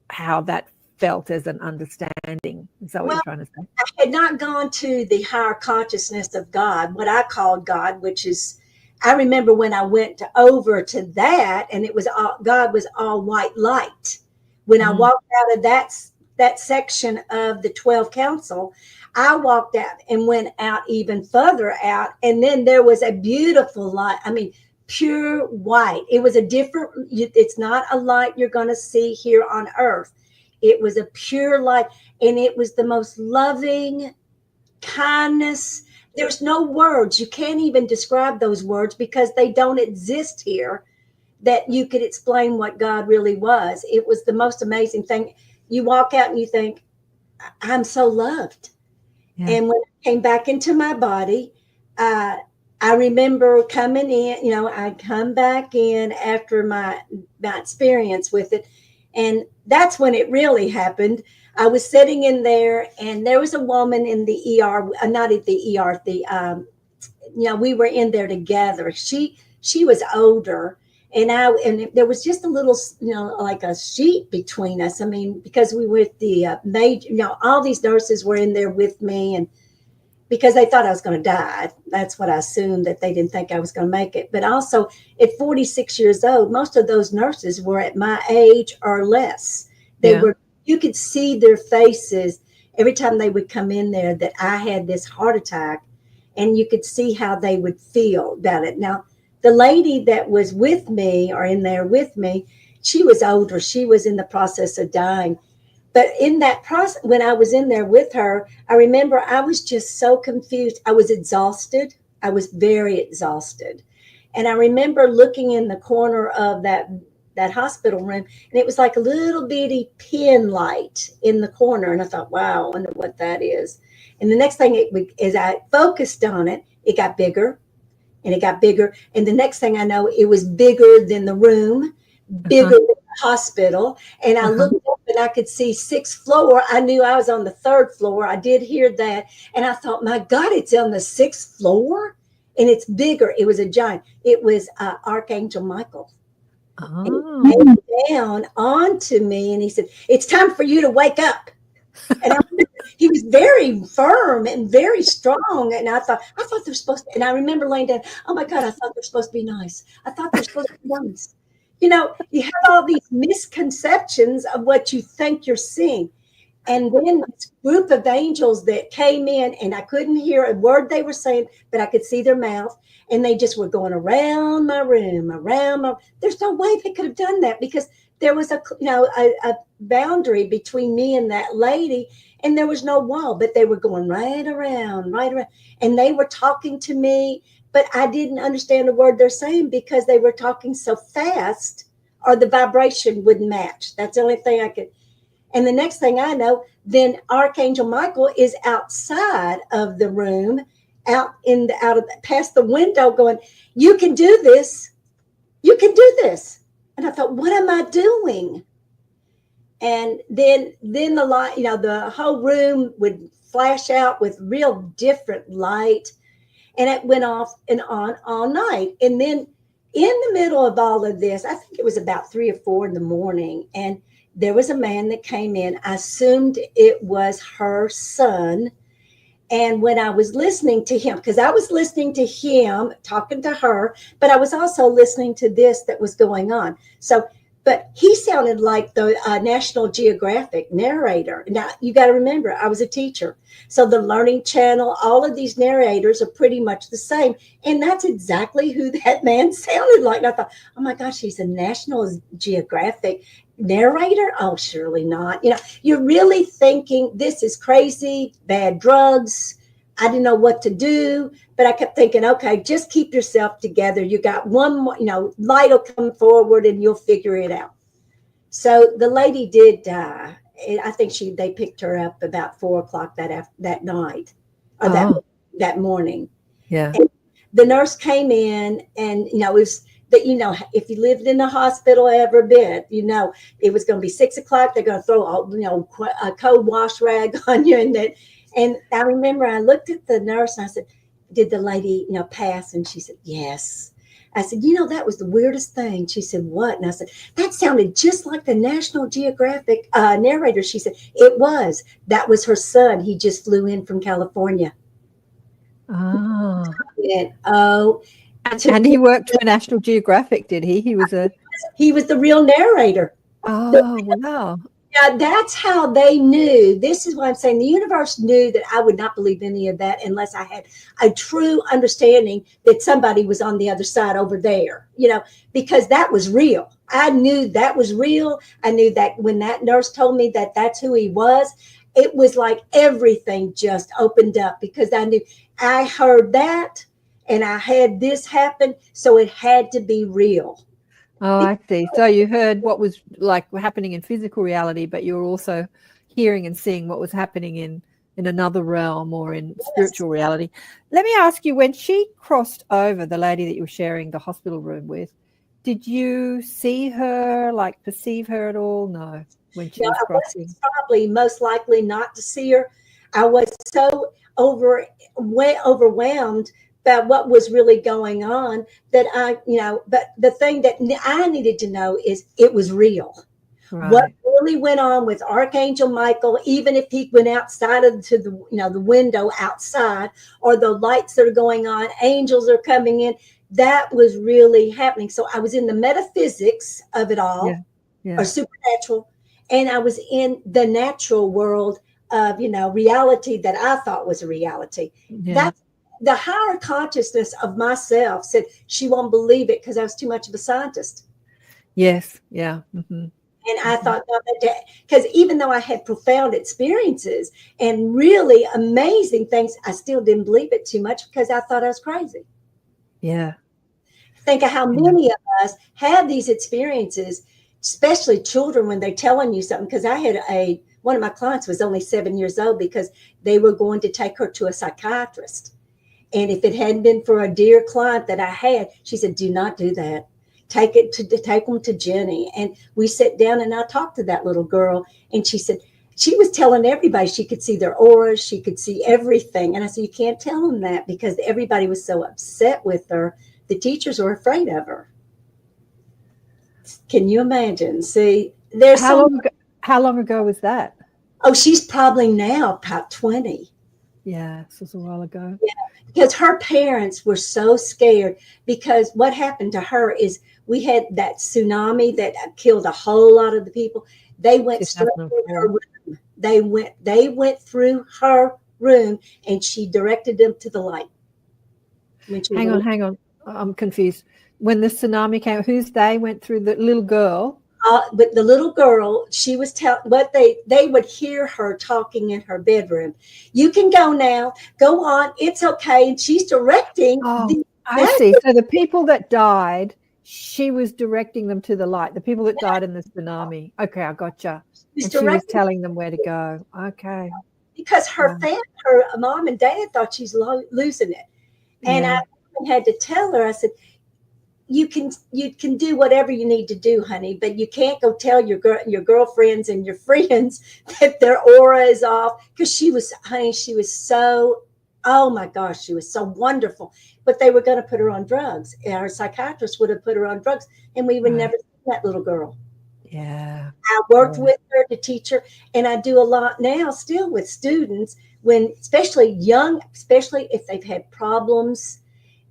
how that felt as an understanding. Is that what you're trying to say? I had not gone to the higher consciousness of God, what I called God, which is, I remember when I went over to that, and it was God was all white light. When I walked out of that section of the 12 council, I walked out and went out even further out, and then there was a beautiful light. I mean, pure white. It was it's not a light you're going to see here on earth. It was a pure light, and it was the most loving kindness. There's no words. You can't even describe those words because they don't exist here, that you could explain what God really was. It was the most amazing thing. You walk out and you think, I'm so loved. Yeah. And when I came back into my body, I remember coming in, I come back in after my experience with it. And that's when it really happened. I was sitting in there, and there was a woman in the ER, not at the ER, we were in there together. She was older, and there was just a little, like a sheet between us. I mean, because we were with the major, all these nurses were in there with me, and because they thought I was going to die. That's what I assumed, that they didn't think I was going to make it. But also at 46 years old, most of those nurses were at my age or less. You could see their faces every time they would come in there that I had this heart attack, and you could see how they would feel about it. Now, the lady that was with me or in there with me, she was older. She was in the process of dying. But in that process, when I was in there with her, I remember I was just so confused. I was exhausted. I was very exhausted. And I remember looking in the corner of that hospital room, and it was like a little bitty pin light in the corner. And I thought, wow, I wonder what that is. And the next thing as I focused on it, it got bigger and it got bigger. And the next thing I know, it was bigger than the room, bigger than the hospital. And I looked up and I could see 6th floor. I knew I was on the 3rd floor. I did hear that. And I thought, my God, it's on the 6th floor. And it's bigger. It was a giant. It was Archangel Michael. And he came down onto me and he said, it's time for you to wake up. And he was very firm and very strong. And I thought they're supposed to, and I remember laying down, oh my God, I thought they're supposed to be nice. I thought they're supposed to be nice. You know, you have all these misconceptions of what you think you're seeing. And then this group of angels that came in, and I couldn't hear a word they were saying, but I could see their mouth. And they just were going around my room, there's no way they could have done that, because there was a boundary between me and that lady, and there was no wall, but they were going right around. And they were talking to me, but I didn't understand a word they're saying because they were talking so fast, or the vibration wouldn't match. That's the only thing I could. And the next thing I know, then Archangel Michael is outside of the room, past the window, going, you can do this. You can do this. And I thought, what am I doing? And then the light, the whole room would flash out with real different light. And it went off and on all night. And then in the middle of all of this, I think it was about 3 or 4 in the morning, and there was a man that came in. I assumed it was her son. And when I was listening to him, because I was listening to him talking to her, but I was also listening to this that was going on. So, but he sounded like the National Geographic narrator. Now, you got to remember, I was a teacher. So the Learning Channel, all of these narrators are pretty much the same. And that's exactly who that man sounded like. And I thought, oh my gosh, he's a National Geographic narrator? Oh, surely not. You're really thinking this is crazy, bad drugs. I didn't know what to do, but I kept thinking, okay, just keep yourself together. You got one more, light will come forward and you'll figure it out. So the lady did die. I think they picked her up about 4:00 that night, or that morning. Yeah. And the nurse came in, and it was that, if you lived in a hospital ever bit, it was going to be 6:00. They're going to throw a cold wash rag on you, and I remember I looked at the nurse and I said, did the lady, pass? And she said, yes. I said, that was the weirdest thing. She said, what? And I said, that sounded just like the National Geographic narrator. She said, it was. That was her son. He just flew in from California. Oh. And, and he worked for National Geographic, did he? He was the real narrator. Oh, wow. Yeah, that's how they knew. This is what I'm saying. The universe knew that I would not believe any of that unless I had a true understanding that somebody was on the other side over there, because that was real. I knew that was real. I knew that when that nurse told me that that's who he was, it was like everything just opened up, because I knew I heard that and I had this happen. So it had to be real. Oh, I see. So you heard what was like happening in physical reality, but you were also hearing and seeing what was happening in another realm or in spiritual reality. Let me ask you, when she crossed over, the lady that you were sharing the hospital room with, did you see her, perceive her at all? No, when she was crossing. I was probably most likely not to see her. I was so overwhelmed by what was really going on that but the thing that I needed to know is it was real. Right. What really went on with Archangel Michael, even if he went outside to the window outside, or the lights that are going on, angels are coming in, that was really happening. So I was in the metaphysics of it all, or supernatural, and I was in the natural world of reality that I thought was a reality. Yeah. the higher consciousness of myself said she won't believe it because I was too much of a scientist. Yes. Yeah. Mm-hmm. And I thought, because even though I had profound experiences and really amazing things, I still didn't believe it too much because I thought I was crazy. Yeah. Think of how many of us have these experiences, especially children when they're telling you something. Because I had one of my clients was only 7 years old because they were going to take her to a psychiatrist. And if it hadn't been for a dear client that I had, she said, do not do that. Take them to Jenny. And we sat down and I talked to that little girl. And she said, she was telling everybody she could see their auras. She could see everything. And I said, you can't tell them that because everybody was so upset with her. The teachers were afraid of her. Can you imagine? See, there's how long ago was that? Oh, she's probably now about 20. Yeah, this was a while ago. Yeah, because her parents were so scared because what happened to her is we had that tsunami that killed a whole lot of the people. They went straight through her room. They went through her room and she directed them to the light. Hang on. I'm confused. When the tsunami came, whose they went through? The little girl? But the little girl, she was they would hear her talking in her bedroom. You can go now. Go on. It's okay. And she's directing. I see. So the people that died, she was directing them to the light. The people that died in the tsunami. Okay, I gotcha. And she was telling them where to go. Okay. Because her mom and dad thought she's losing it. And I had to tell her, I said, you can do whatever you need to do, honey, but you can't go tell your girlfriends and your friends that their aura is off. Because she was so, oh my gosh, she was so wonderful. But they were going to put her on drugs. And our psychiatrist would have put her on drugs, and we would never see that little girl. Yeah. I worked with her to teach her, and I do a lot now still with students especially if they've had problems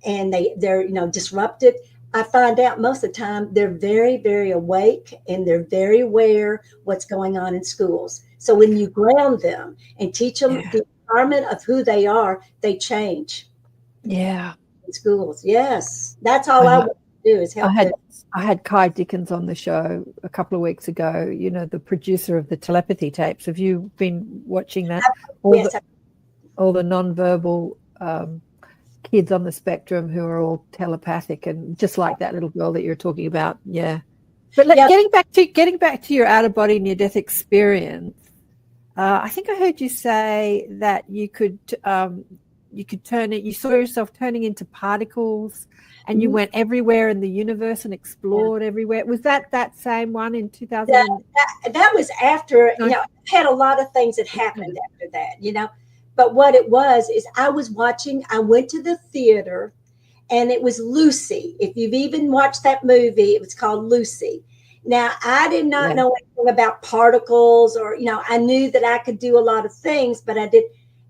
and they're disrupted. I find out most of the time they're very, very awake and they're very aware what's going on in schools. So when you ground them and teach them the environment of who they are, they change. Yeah. In schools. Yes. That's all I want to do is help them. I had Kai Dickens on the show a couple of weeks ago, the producer of the telepathy tapes. Have you been watching that? All the nonverbal kids on the spectrum who are all telepathic, and just like that little girl that you're talking about. Yeah. But getting back to your out of body near death experience, I think I heard you say that you could turn it. You saw yourself turning into particles, and you went everywhere in the universe and explored everywhere. Was that same one in 2000? That was after. I had a lot of things that happened after that. But what it was is I went to the theater, and it was Lucy. If you've even watched that movie, it was called Lucy. Now, I did not know anything about particles or, I knew that I could do a lot of things, but I did.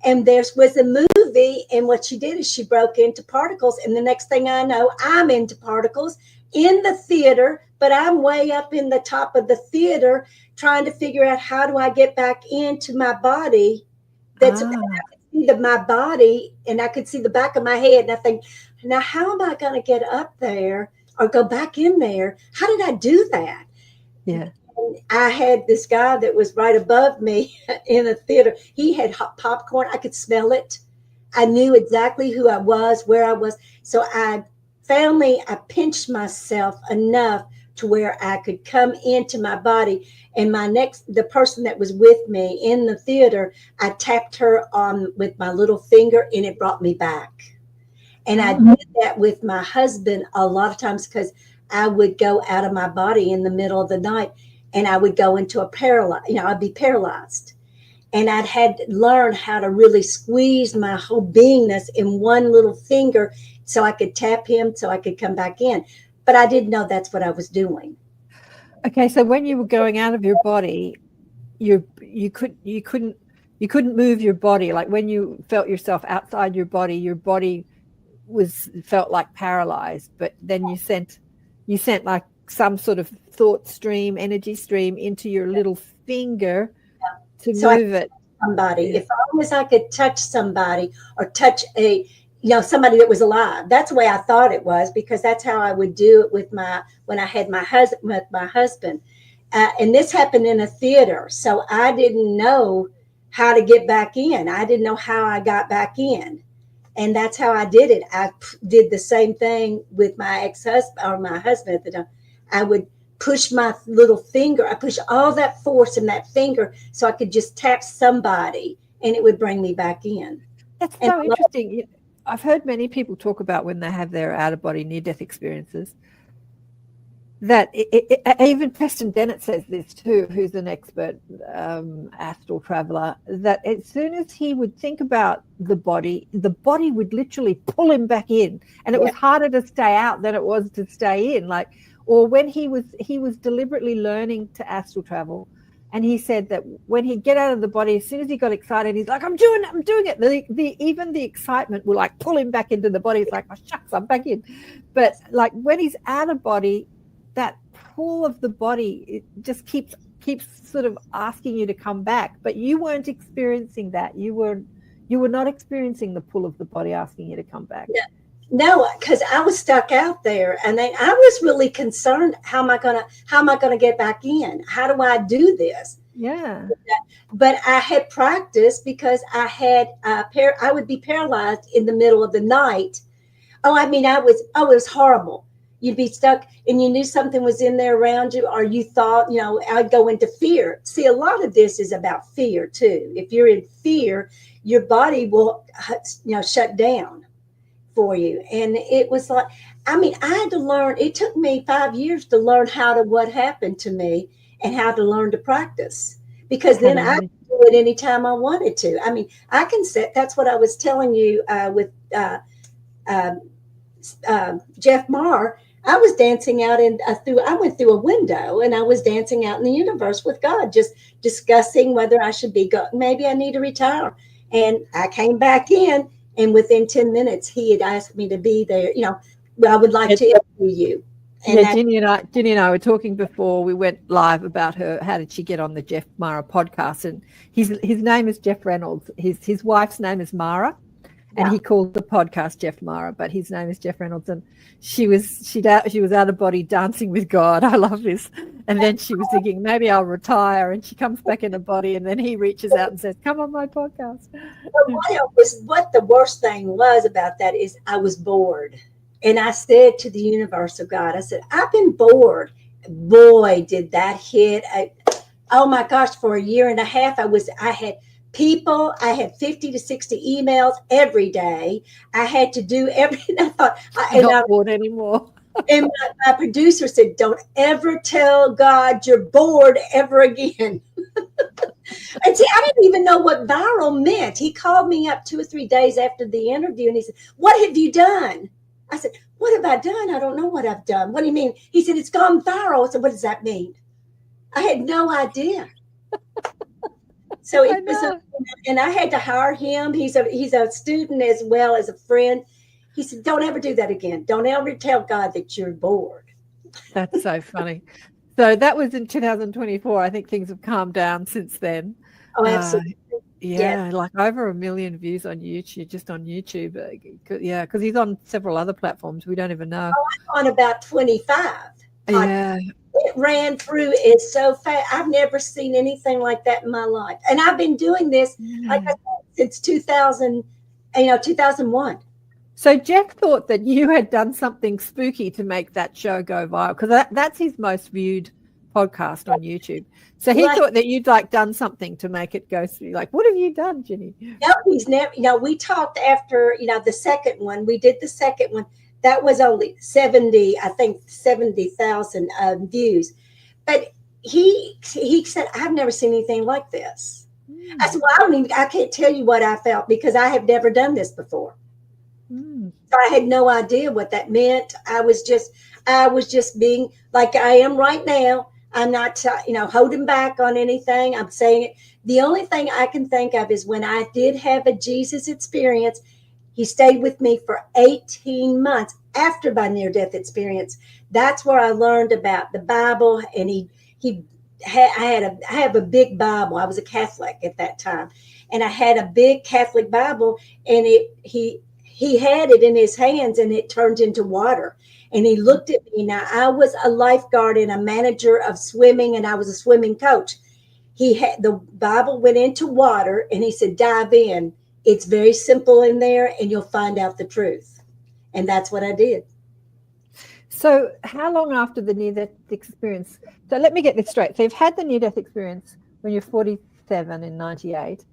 And there was a movie, and what she did is she broke into particles. And the next thing I know, I'm into particles in the theater, but I'm way up in the top of the theater trying to figure out how do I get back into my body. I could see my body, and I could see the back of my head. And I think, now how am I going to get up there or go back in there? How did I do that? Yeah. And I had this guy that was right above me in a theater. He had hot popcorn. I could smell it. I knew exactly who I was, where I was. So I pinched myself enough to where I could come into my body. And the person that was with me in the theater, I tapped her on with my little finger, and it brought me back. And I did that with my husband a lot of times because I would go out of my body in the middle of the night, and I would go into I'd be paralyzed. And I'd had to learn how to really squeeze my whole beingness in one little finger so I could tap him so I could come back in. But I didn't know that's what I was doing. Okay, so when you were going out of your body, you couldn't move your body. Like when you felt yourself outside your body felt like paralyzed. But then you sent like some sort of thought stream, energy stream into your little finger to move it. Somebody, if long as I could touch somebody or touch somebody that was alive. That's the way I thought it was, because that's how I would do it when I had my husband. And this happened in a theater. So I didn't know how to get back in. I didn't know how I got back in. And that's how I did it. I did the same thing with my ex-husband, or my husband at the time. I would push my little finger. I push all that force in that finger so I could just tap somebody and it would bring me back in. That's so interesting. I've heard many people talk about when they have their out-of-body near-death experiences, that even Preston Dennett says this too, who's an expert astral traveler, that as soon as he would think about the body would literally pull him back in, and it was harder to stay out than it was to stay in. Or when he was deliberately learning to astral travel, and he said that when he'd get out of the body, as soon as he got excited, he's like, I'm doing it. Even the excitement will like pull him back into the body. It's like, oh shucks, I'm back in. But like when he's out of body, that pull of the body, it just keeps sort of asking you to come back. But you weren't experiencing that. You were not experiencing the pull of the body asking you to come back. Yeah. No, because I was stuck out there, and then I was really concerned. How am I gonna get back in? How do I do this? Yeah. But I had practiced, because I had I would be paralyzed in the middle of the night. It was horrible. You'd be stuck and you knew something was in there around you, or you thought, I'd go into fear. See, a lot of this is about fear too. If you're in fear, your body will, shut down for you. And it was like, I had to learn. It took me 5 years to learn what happened to me and how to learn to practice, because then I could do it anytime I wanted to. I can set, that's what I was telling you with Jeff Maher. I was dancing out I went through a window, and I was dancing out in the universe with God, just discussing whether I should maybe I need to retire. And I came back in, and within 10 minutes, he had asked me to be there. I would like to interview you. And Ginny and I were talking before we went live about how did she get on the Jeff Mara podcast, and his name is Jeff Reynolds. His wife's name is Mara. And he called the podcast Jeff Mara, but his name is Jeff Reynolds. And she was out of body dancing with God. I love this. And then she was thinking, maybe I'll retire. And she comes back in a body, and then he reaches out and says, come on my podcast. What the worst thing was about that is I was bored. And I said to the universe of God, I said, I've been bored. Boy, did that hit. Oh my gosh, for a year and a half, I had people, I had 50 to 60 emails every day. I had to do everything. I thought, I'm not bored anymore. And my producer said, don't ever tell God you're bored ever again. And see, I didn't even know what viral meant. He called me up 2 or 3 days after the interview, and he said, what have you done? I said, what have I done? I don't know what I've done. What do you mean? He said, it's gone viral. I said, what does that mean? I had no idea. So it was, and I had to hire him. He's a student as well as a friend. He said, don't ever do that again. Don't ever tell God that you're bored. That's so funny. So that was in 2024. I think things have calmed down since then. Oh, absolutely. Like over 1 million views on YouTube, just on YouTube. Yeah, because he's on several other platforms. We don't even know. Oh, I'm on about 25. Yeah. It ran through it so fast. I've never seen anything like that in my life. And I've been doing this, like I said, since 2001. So Jeff thought that you had done something spooky to make that show go viral, because that's his most viewed podcast on YouTube. So he thought that you'd done something to make it go through. Like, what have you done, Ginny? No, he's never. We talked after the second one. We did the second one. That was only 70,000 views. But he said, I've never seen anything like this. I said, well, I can't tell you what I felt, because I have never done this before. So I had no idea what that meant. I was just being like I am right now. I'm not, holding back on anything. I'm saying it. The only thing I can think of is when I did have a Jesus experience. He stayed with me for 18 months after my near-death experience. That's where I learned about the Bible. And I have a big Bible. I was a Catholic at that time, and I had a big Catholic Bible. And he he had it in his hands and it turned into water. And he looked at me. Now, I was a lifeguard and a manager of swimming, and I was a swimming coach. He had the Bible went into water, and he said, dive in. It's very simple in there, and you'll find out the truth. And that's what I did. So how long after the near-death experience? So let me get this straight. So you've had the near-death experience when you're 47 in 98,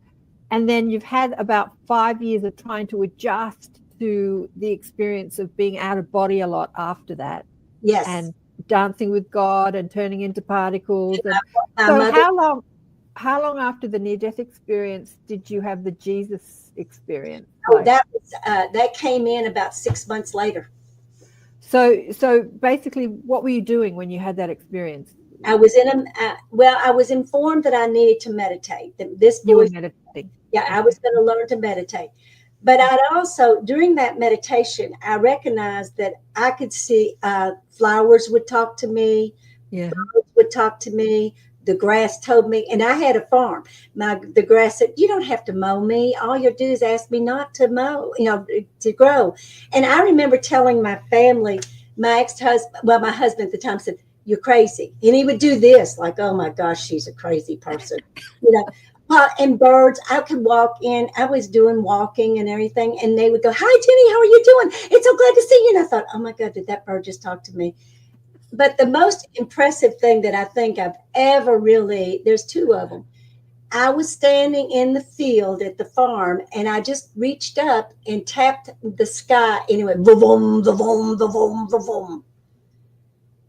and then you've had about 5 years of trying to adjust to the experience of being out of body a lot after that. Yes. And dancing with God and turning into particles. And so how long after the near-death experience did you have the Jesus experience? Oh, that came in about 6 months later. So basically, what were you doing when you had that experience? I was I was informed that I needed to meditate. You were meditating. Yeah, I was going to learn to meditate. But I'd also, during that meditation, I recognized that I could see flowers would talk to me, birds would talk to me, the grass told me, and I had a farm. The grass said, you don't have to mow me. All you do is ask me not to mow, to grow. And I remember telling my family, my ex-husband, my husband at the time said, you're crazy. And he would do this, like, oh my gosh, she's a crazy person. And birds, I could walk in. I was doing walking and everything. And they would go, hi, Jenny, how are you doing? It's so glad to see you. And I thought, oh, my God, did that bird just talk to me? But the most impressive thing that I think I've ever really, there's two of them. I was standing in the field at the farm, and I just reached up and tapped the sky. And it went, va-vom, va-vom, va-vom, va-vom.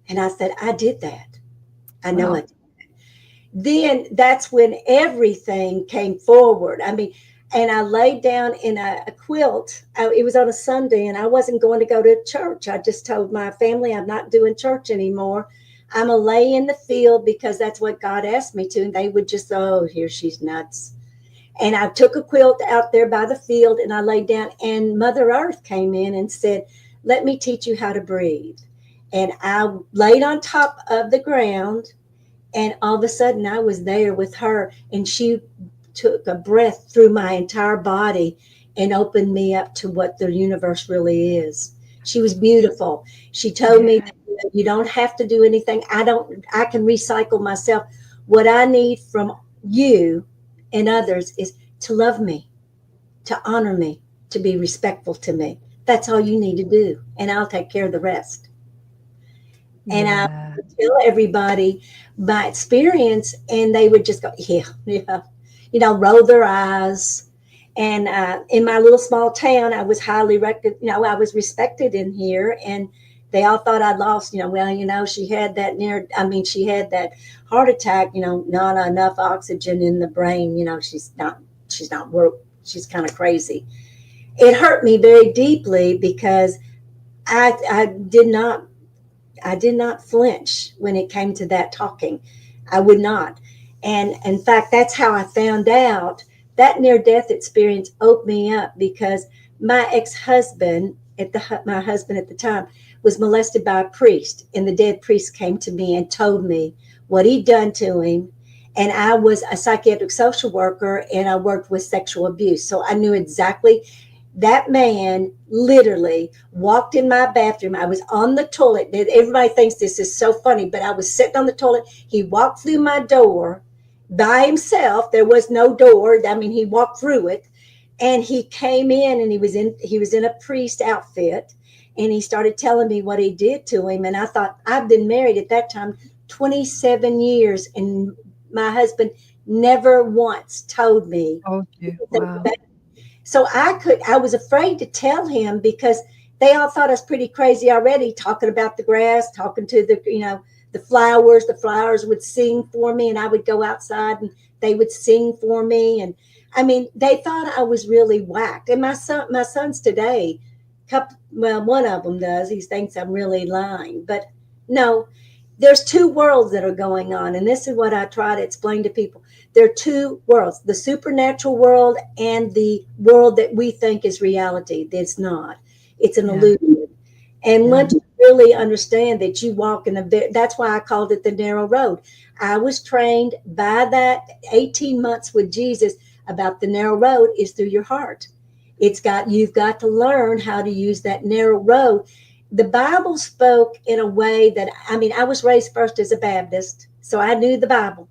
And I said, I did that. I know I did. Then that's when everything came forward. I mean, and I laid down in a quilt. It was on a Sunday, and I wasn't going to go to church. I just told my family I'm not doing church anymore. I'm going to lay in the field because that's what God asked me to. And they would just, oh, here she's nuts. And I took a quilt out there by the field, and I laid down, and Mother Earth came in and said, let me teach you how to breathe. And I laid on top of the ground. And all of a sudden I was there with her, and she took a breath through my entire body and opened me up to what the universe really is. She was beautiful. She told me that you don't have to do anything. I can recycle myself. What I need from you and others is to love me, to honor me, to be respectful to me. That's all you need to do. And I'll take care of the rest. And I would tell everybody my experience, and they would just go, roll their eyes. And in my little small town, I was highly I was respected in here, and they all thought I'd lost, she had she had that heart attack, not enough oxygen in the brain, she's kind of crazy. It hurt me very deeply because I did not flinch when it came to that talking. I would not. And in fact, that's how I found out that near-death experience opened me up, because my ex-husband, my husband at the time, was molested by a priest. And the dead priest came to me and told me what he'd done to him. And I was a psychiatric social worker, and I worked with sexual abuse. So I knew exactly. That man literally walked in my bathroom. I was on the toilet. Everybody thinks this is so funny, but I was sitting on the toilet. He walked through my door by himself. There was no door. I mean, he walked through it, and he came in, and he was in a priest outfit, and he started telling me what he did to him. And I thought, I've been married at that time 27 years, and my husband never once told me. Oh, wow. So I was afraid to tell him, because they all thought I was pretty crazy already, talking about the grass, talking to the flowers. The flowers would sing for me, and I would go outside and they would sing for me. And I mean, they thought I was really whacked. And my sons today, one of them does. He thinks I'm really lying, but no, there's two worlds that are going on. And this is what I try to explain to people. There are two worlds, the supernatural world and the world that we think is reality. It's not. It's an illusion. And once you really understand that you walk that's why I called it the narrow road. I was trained by that 18 months with Jesus about the narrow road is through your heart. You've got to learn how to use that narrow road. The Bible spoke in a way that, I was raised first as a Baptist, so I knew the Bible.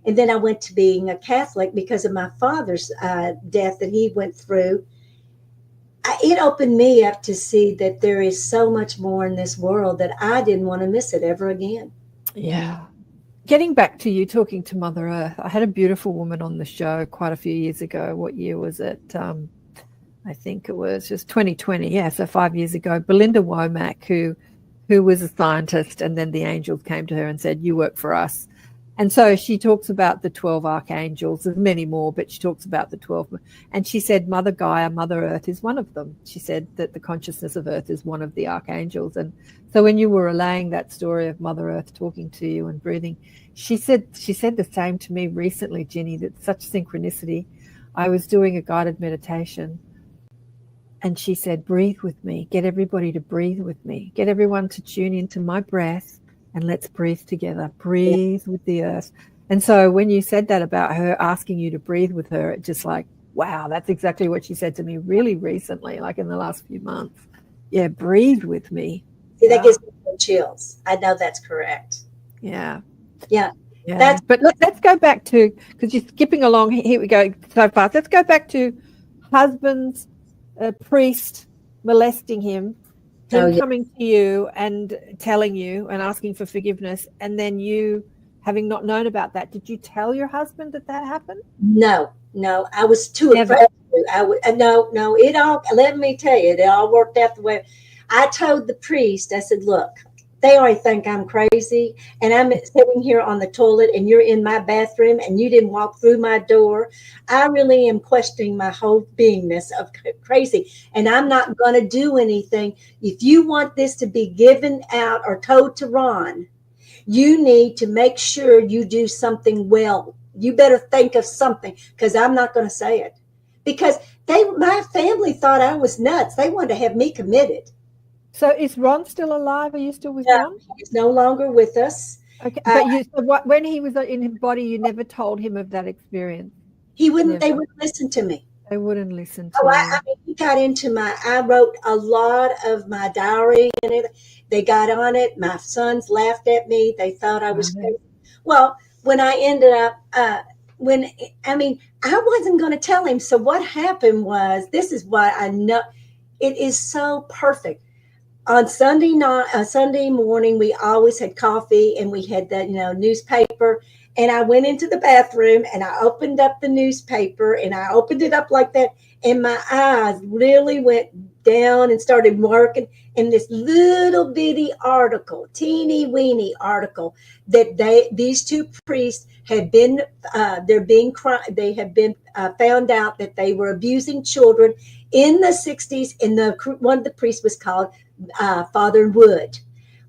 And then I went to being a Catholic because of my father's death that he went through. It opened me up to see that there is so much more in this world that I didn't want to miss it ever again. Yeah. Getting back to you talking to Mother Earth, I had a beautiful woman on the show quite a few years ago. What year was it? I think it was just 2020. Yeah, so 5 years ago. Belinda Womack, who was a scientist, and then the angels came to her and said, "You work for us." And so she talks about the 12 archangels. There's many more, but she talks about the 12. And she said Mother Gaia, Mother Earth is one of them. She said that the consciousness of Earth is one of the archangels. And so when you were relaying that story of Mother Earth talking to you and breathing, she said the same to me recently, Ginny, that such synchronicity. I was doing a guided meditation, and she said, "Breathe with me. Get everybody to breathe with me. Get everyone to tune into my breath. And let's breathe together, breathe with the earth." And so when you said that about her asking you to breathe with her, it just like, wow, that's exactly what she said to me really recently, like in the last few months. Yeah, breathe with me. See, that gives me chills. I know that's correct. Yeah. Yeah. But let's go back to, because you're skipping along, here we go so fast. Let's go back to husband's priest molesting him. Coming to you and telling you and asking for forgiveness, and then you having not known about that, did you tell your husband that happened? No, I was too afraid to. No, it all, let me tell you, it all worked out the way. I told the priest, I said, "Look, they already think I'm crazy, and I'm sitting here on the toilet, and you're in my bathroom, and you didn't walk through my door. I really am questioning my whole beingness of crazy, and I'm not going to do anything. If you want this to be given out or told to Ron, you need to make sure you do something well. You better think of something, because I'm not going to say it." Because my family thought I was nuts. They wanted to have me committed. So is Ron still alive? Are you still with Ron? He's no longer with us. Okay, but when he was in his body, you never told him of that experience? He wouldn't. Never. They wouldn't listen to me. They wouldn't listen to you. He got into I wrote a lot of my diary and it. They got on it. My sons laughed at me. They thought I was crazy. Well, when I ended up, I wasn't going to tell him. So what happened was, this is why I know it is so perfect. On Sunday morning, we always had coffee, and we had that, newspaper. And I went into the bathroom and I opened up the newspaper, and I opened it up like that. And my eyes really went down and started working. And this little bitty article, teeny weeny article, that these two priests had been, they had been found out that they were abusing children in the 60s. And one of the priests was called Father Wood.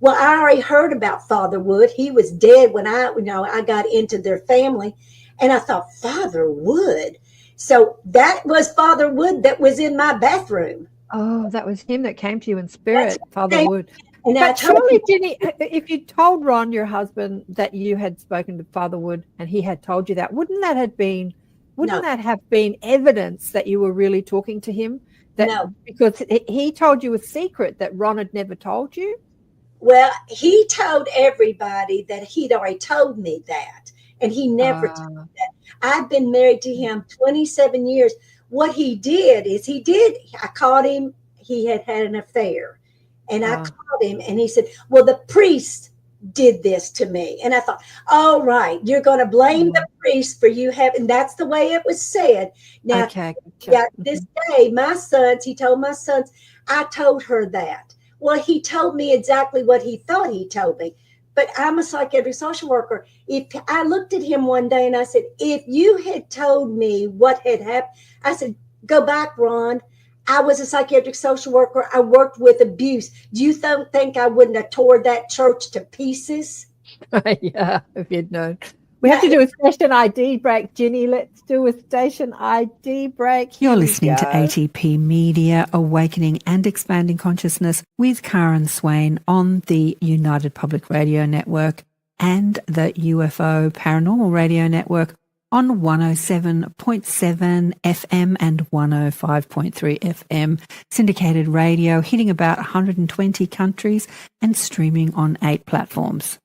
Well, I already heard about Father Wood. He was dead when I got into their family, and I thought, Father Wood. So that was Father Wood that was in my bathroom. Oh, that was him that came to you in spirit, Father Wood. And but surely, Ginny, if you told Ron, your husband, that you had spoken to Father Wood and he had told you that, wouldn't that have been evidence that you were really talking to him? No. Because he told you a secret that Ron had never told you? Well, he told everybody that he'd already told me that. And he never told me that. I've been married to him 27 years. What he did is I caught him. He had an affair. And I caught him, and he said, well, the priest did this to me. And I thought, all right, you're going to blame the priest for you having, that's the way it was said. Now, this day, he told my sons, I told her that. Well, he told me exactly what he thought he told me. But I'm a psychiatric social worker. If I looked at him one day and I said, if you had told me what had happened, I said, go back, Ron. I was a psychiatric social worker. I worked with abuse. Do you think I wouldn't have tore that church to pieces? Yeah, if you'd known. We have to do a station ID break, Ginny. Let's do a station ID break. You're listening to ATP Media, Awakening and Expanding Consciousness with Karen Swain on the United Public Radio Network and the UFO Paranormal Radio Network, on 107.7 FM and 105.3 FM, syndicated radio, hitting about 120 countries and streaming on 8 platforms.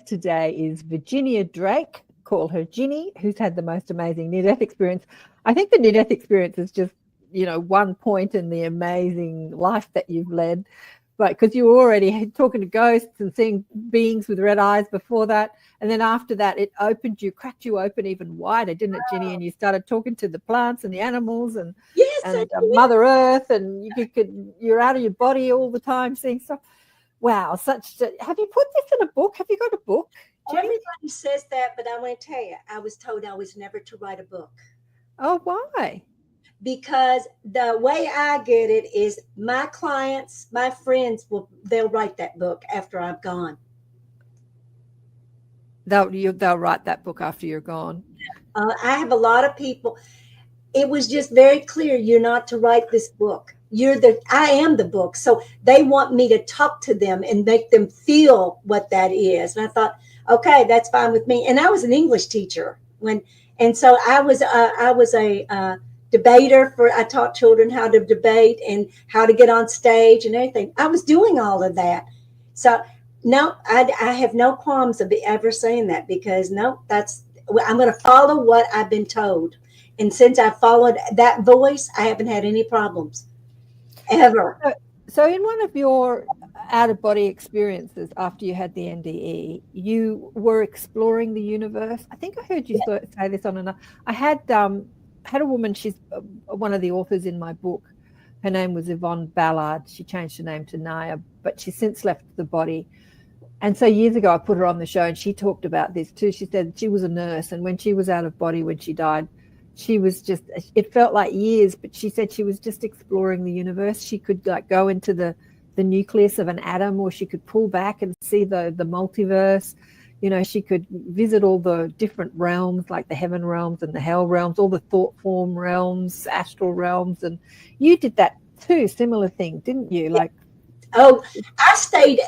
Today is Virginia Drake, call her Ginny, who's had the most amazing near-death experience. I think the near-death experience is just, one point in the amazing life that you've led. But because you were already talking to ghosts and seeing beings with red eyes before that. And then after that, it cracked you open even wider, didn't it, Ginny? And you started talking to the plants and the animals and Mother Earth, and you're out of your body all the time seeing stuff. Wow, have you put this in a book? Have you got a book, Ginny? Everybody says that, but I want to tell you, I was told I was never to write a book. Oh, why? Because the way I get it is my clients, my friends, they'll write that book after I've gone. They'll write that book after you're gone. I have a lot of people. It was just very clear, you're not to write this book. I am the book. So they want me to talk to them and make them feel what that is. And I thought, okay, that's fine with me. And I was an English teacher so I was a debater. I taught children how to debate and how to get on stage and everything. I was doing all of that. So no, I have no qualms of ever saying that, because I'm going to follow what I've been told. And since I followed that voice, I haven't had any problems ever. So in one of your out-of-body experiences after you had the NDE, you were exploring the universe. I think I heard you say this on another. I had a woman, she's one of the authors in my book. Her name was Yvonne Ballard. She changed her name to Naya, but she's since left the body. And so years ago, I put her on the show and she talked about this too. She said she was a nurse, and when she was out of body, when she died, she was it felt like years, but she said she was just exploring the universe. She could go into the nucleus of an atom, or she could pull back and see the multiverse. She could visit all the different realms, like the heaven realms and the hell realms, all the thought form realms, astral realms. And you did that too, similar thing, didn't you? I stayed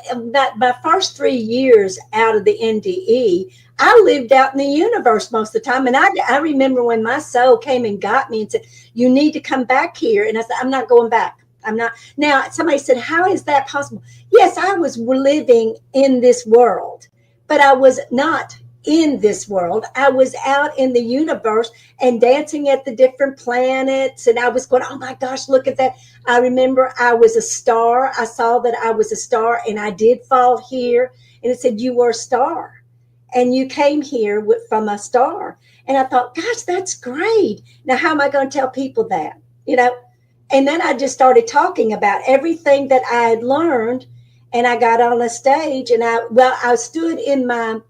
my first 3 years out of the NDE. I lived out in the universe most of the time. And I remember when my soul came and got me and said, you need to come back here. And I said, I'm not going back. I'm not. Now, somebody said, how is that possible? Yes, I was living in this world, but I was not in this world. I was out in the universe and dancing at the different planets. And I was going, oh my gosh, look at that. I remember I was a star. I saw that I was a star, and I did fall here. And it said, you were a star and you came here from a star. And I thought, gosh, that's great. Now, how am I going to tell people that? And then I just started talking about everything that I had learned. And I got on a stage, and I stood in my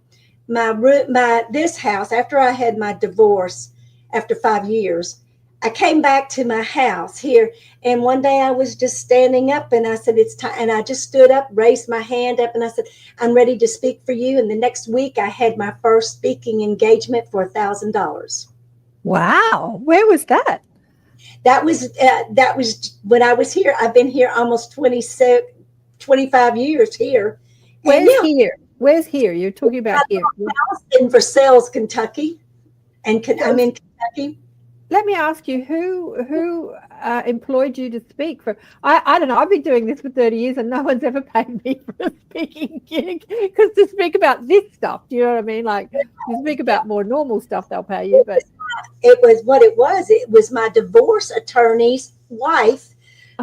room, this house after I had my divorce after 5 years. I came back to my house here, and one day I was just standing up, and I said, it's time. And I just stood up, raised my hand up, and I said, I'm ready to speak for you. And the next week I had my first speaking engagement for $1,000. Wow. Where was that? That was when I was here. I've been here almost 25 years here. Here? Where's here? You're talking about here. In Versailles, Kentucky. And I'm in Kentucky. Let me ask you, who employed you to speak for? I don't know. I've been doing this for 30 years, and no one's ever paid me for a speaking gig, because to speak about this stuff, do you know what I mean? Like, you speak about more normal stuff, they'll pay you. But it was my divorce attorney's wife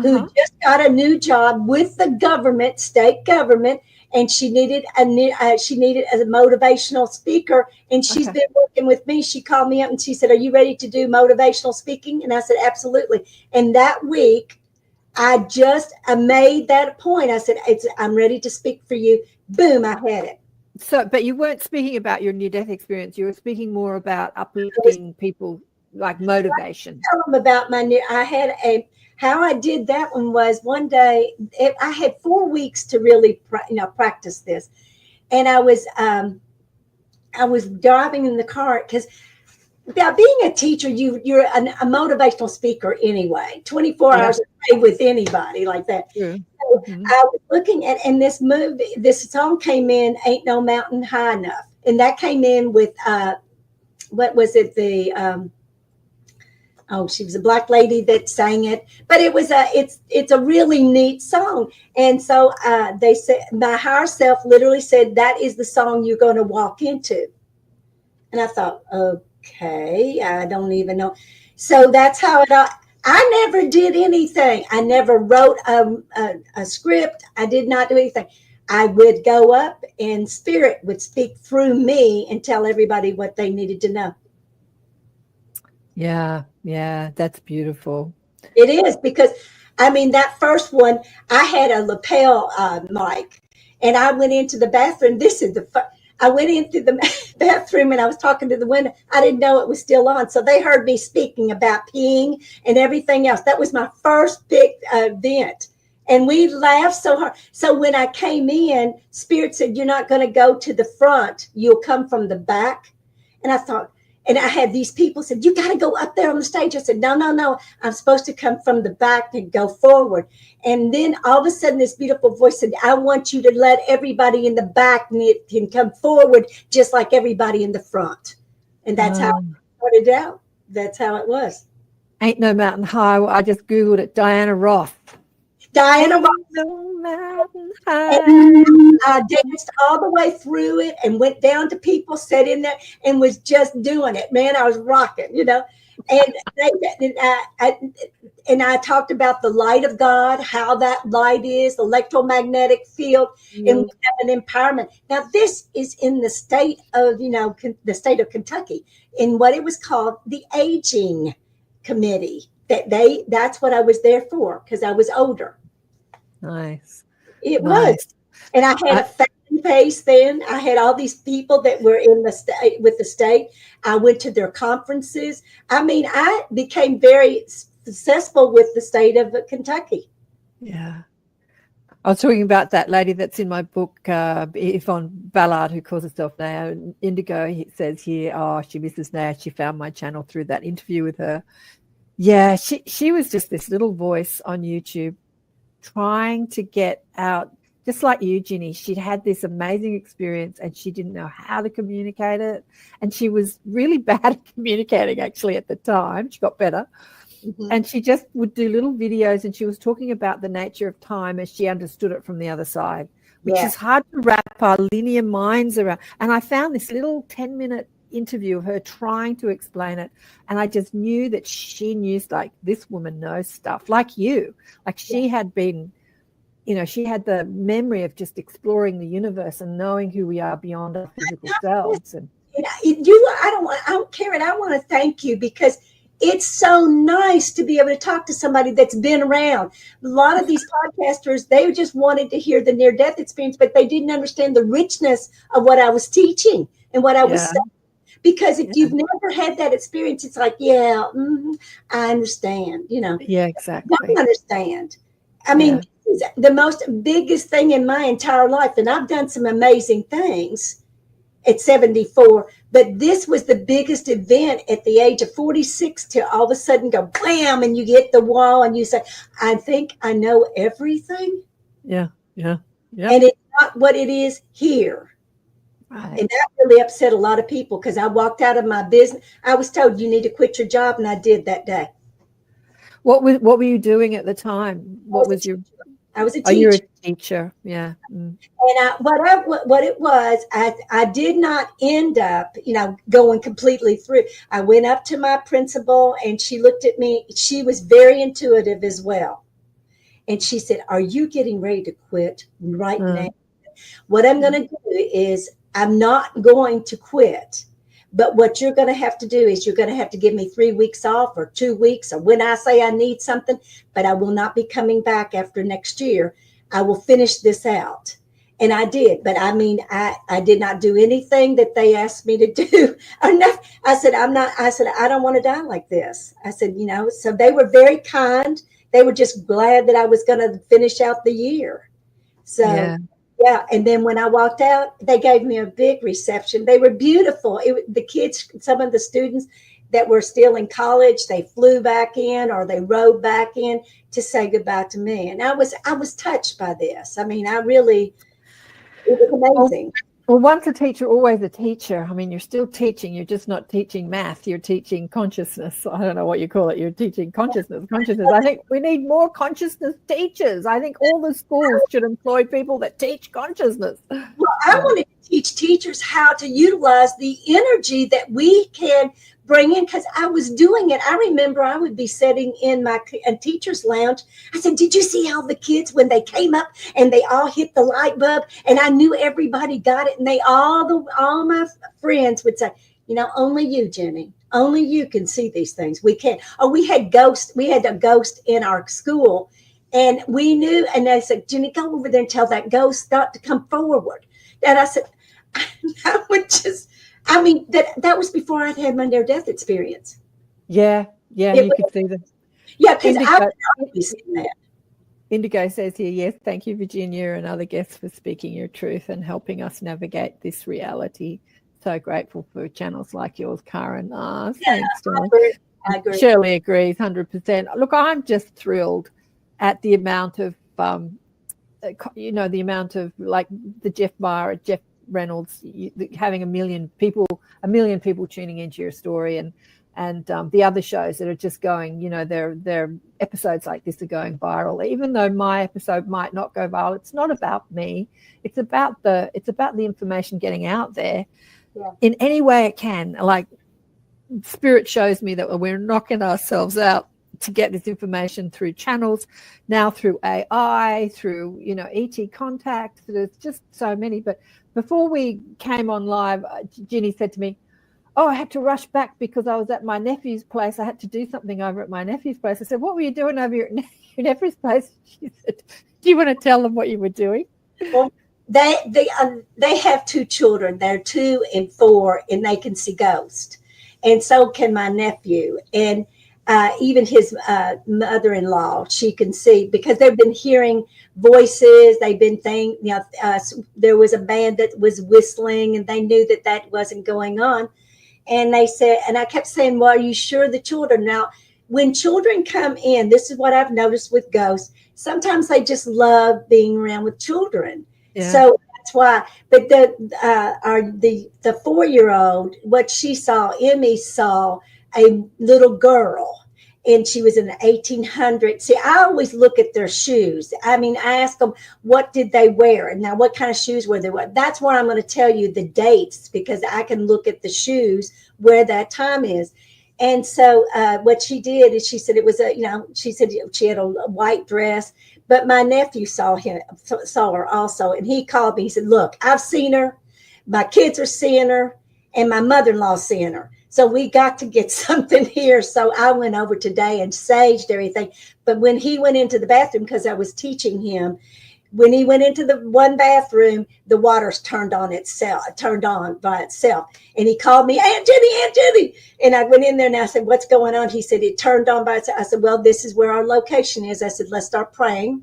who just got a new job with the government, state government, and she needed a motivational speaker, and she's been working with me. She called me up and she said, are you ready to do motivational speaking? And I said, absolutely. And that week I made that point. I said, I'm ready to speak for you. Boom, I had it. So, but you weren't speaking about your near-death experience. You were speaking more about uplifting people, like motivation. Tell them about how I did that one was one day. I had 4 weeks to really, practice this, and I was driving in the car because being a teacher, you're a motivational speaker anyway. 24 hours a day with anybody like that. Yeah. So I was looking at, and this song came in, "Ain't No Mountain High Enough," and that came in with what was it? She was a black lady that sang it, but it's a really neat song. And so they said, my higher self literally said, that is the song you're going to walk into. And I thought, okay, I don't even know. So that's how I never did anything. I never wrote a script. I did not do anything. I would go up and spirit would speak through me and tell everybody what they needed to know. Yeah, that's beautiful. It is, because I mean, that first one, I had a lapel mic, and I went into the bathroom. I went into the bathroom and I was talking to the window. I didn't know it was still on. So they heard me speaking about peeing and everything else. That was my first big event. And we laughed so hard. So when I came in, Spirit said, you're not going to go to the front. You'll come from the back. And I thought, and I had these people said, you got to go up there on the stage. I said, no. I'm supposed to come from the back and go forward. And then all of a sudden, this beautiful voice said, I want you to let everybody in the back can come forward, just like everybody in the front. And that's how it started out. That's how it was. Ain't no mountain high. I just Googled it. Diana Ross. Diana Ross. No mountain high. And I danced all the way through it and went down to people, sat in there and was just doing it. Man, I was rocking, you know. And I talked about the light of God, how that light is, electromagnetic field, and we have an empowerment. Now, this is in the state of, the state of Kentucky, in what it was called the Aging Committee. That's what I was there for, because I was older. Nice. It was. And I had a fan base then. I had all these people that were in the state with the state. I went to their conferences. I mean, I became very successful with the state of Kentucky. Yeah. I was talking about that lady that's in my book, Yvonne Ballard, who calls herself Naya Indigo. He says here, she misses Naya. She found my channel through that interview with her. Yeah, she was just this little voice on YouTube trying to get out, just like you, Ginny. She'd had this amazing experience and she didn't know how to communicate it. And she was really bad at communicating, actually, at the time. She got better. Mm-hmm. And she just would do little videos, and she was talking about the nature of time as she understood it from the other side, which is hard to wrap our linear minds around. And I found this little 10-minute interview of her trying to explain it, and I just knew that she knew, like, this woman knows stuff, like you. Like, she had been, she had the memory of just exploring the universe and knowing who we are beyond our physical selves. And I don't care, and I want to thank you, because it's so nice to be able to talk to somebody that's been around. A lot of these podcasters, they just wanted to hear the near-death experience, but they didn't understand the richness of what I was teaching and what I was saying. Because if you've never had that experience, it's like, I understand, Yeah, exactly. I don't understand. I mean, it's the biggest thing in my entire life, and I've done some amazing things at 74, but this was the biggest event at the age of 46 to all of a sudden go blam, and you get the wall and you say, I think I know everything. Yeah. And it's not what it is here. Right. And that really upset a lot of people, because I walked out of my business. I was told, you need to quit your job, and I did that day. What were you doing at the time? I was a teacher. Oh, you're a teacher, yeah. Mm. And what it was, I did not end up, going completely through. I went up to my principal, and she looked at me. She was very intuitive as well. And she said, are you getting ready to quit right now? What I'm going to do is, I'm not going to quit. But what you're going to have to do is, you're going to have to give me 3 weeks off, or 2 weeks, or when I say I need something, but I will not be coming back after next year. I will finish this out. And I did. But I mean, I did not do anything that they asked me to do. I said, I don't want to die like this. I said, so they were very kind. They were just glad that I was going to finish out the year. So yeah, and then when I walked out, they gave me a big reception. They were beautiful. The kids, some of the students that were still in college, they flew back in, or they rode back in to say goodbye to me. And I was touched by this. I mean, it was amazing. Well, once a teacher, always a teacher. I mean, you're still teaching. You're just not teaching math. You're teaching consciousness. I don't know what you call it. You're teaching consciousness. Consciousness. I think we need more consciousness teachers. I think all the schools should employ people that teach consciousness. Well, I wanted to teach teachers how to utilize the energy that we can bring in, because I was doing it. I remember I would be sitting in my teacher's lounge. I said, did you see how the kids, when they came up and they all hit the light bulb, and I knew everybody got it, and they all my friends would say, only you, Jenny, only you can see these things. We can't. Oh, we had a ghost in our school, and we knew, and they said, Jenny, go over there and tell that ghost not to come forward. And I said, I would just, that was before I'd had my near-death experience. Yeah, you could see them. Yeah, because I've always seen that. Indigo says here, yes, thank you, Virginia, and other guests for speaking your truth and helping us navigate this reality. So grateful for channels like yours, Karen. Thanks, darling. I agree. Shirley agrees 100%. Look, I'm just thrilled at the amount of, the amount of, like, the Jeff Reynolds, having a million people tuning into your story, and the other shows that are just going, their episodes like this are going viral. Even though my episode might not go viral, it's not about me. It's about the information getting out there in any way it can. Like, Spirit shows me that we're knocking ourselves out to get this information through channels, now through AI, through ET contact. There's just so many. But before we came on live, Ginny said to me, I had to rush back because I was at my nephew's place. I had to do something over at my nephew's place. I said, what were you doing over your nephew's place? She said, do you want to tell them what you were doing? Well, they have 2 children. They're 2 and 4, and they can see ghosts. And so can my nephew. And even his mother-in-law, she can see, because they've been hearing voices. They've been saying, there was a band that was whistling, and they knew that wasn't going on. And they said, and I kept saying, well, are you sure the children? Now, when children come in, this is what I've noticed with ghosts. Sometimes they just love being around with children. Yeah. So that's why. But the 4-year-old, what she saw, Emmy saw a little girl, and she was in the 1800s. See, I always look at their shoes. I ask them, what did they wear? And now, what kind of shoes were they wearing? That's where I'm going to tell you the dates, because I can look at the shoes where that time is. And so what she did is she said it was she said she had a white dress, but my nephew saw her also. And he called me. He said, look, I've seen her. My kids are seeing her, and my mother-in-law's seeing her. So we got to get something here. So I went over today and saged everything. But when he went into the bathroom, because I was teaching him, when he went into the one bathroom, the water's turned on by itself. And he called me, Aunt Jenny. And I went in there and I said, what's going on? He said, it turned on by itself. I said, well, this is where our location is. I said, let's start praying.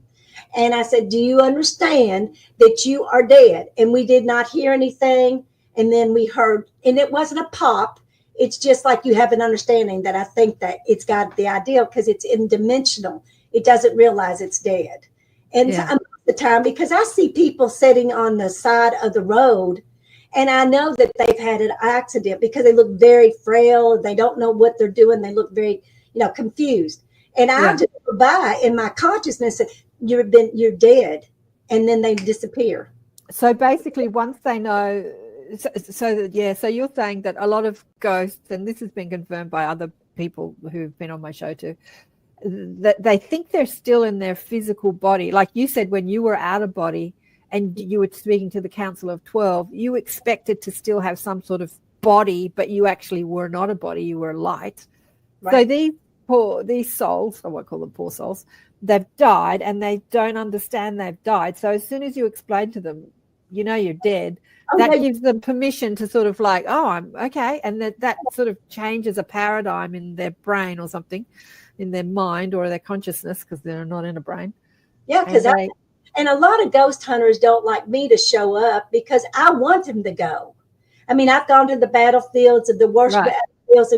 And I said, do you understand that you are dead? And we did not hear anything. And then we heard, and it wasn't a pop. It's just like you have an understanding that I think that it's got the idea, because it's in-dimensional. It doesn't realize it's dead. And so I'm the time, because I see people sitting on the side of the road, and I know that they've had an accident because they look very frail. They don't know what they're doing. They look very, confused. And I just go by in my consciousness, you're dead, and then they disappear. So basically, once they know. So you're saying that a lot of ghosts, and this has been confirmed by other people who've been on my show too, that they think they're still in their physical body. Like you said, when you were out of body and you were speaking to the Council of 12, you expected to still have some sort of body, but you actually were not a body, you were light. Right. So these souls, I won't call them poor souls, they've died, and they don't understand they've died. So as soon as you explain to them, you're dead, that gives them permission to sort of like, I'm okay. And that sort of changes a paradigm in their brain or something, in their mind or their consciousness, because they're not in a brain. Yeah, because and a lot of ghost hunters don't like me to show up because I want them to go. I've gone to the battlefields of the worst battlefields,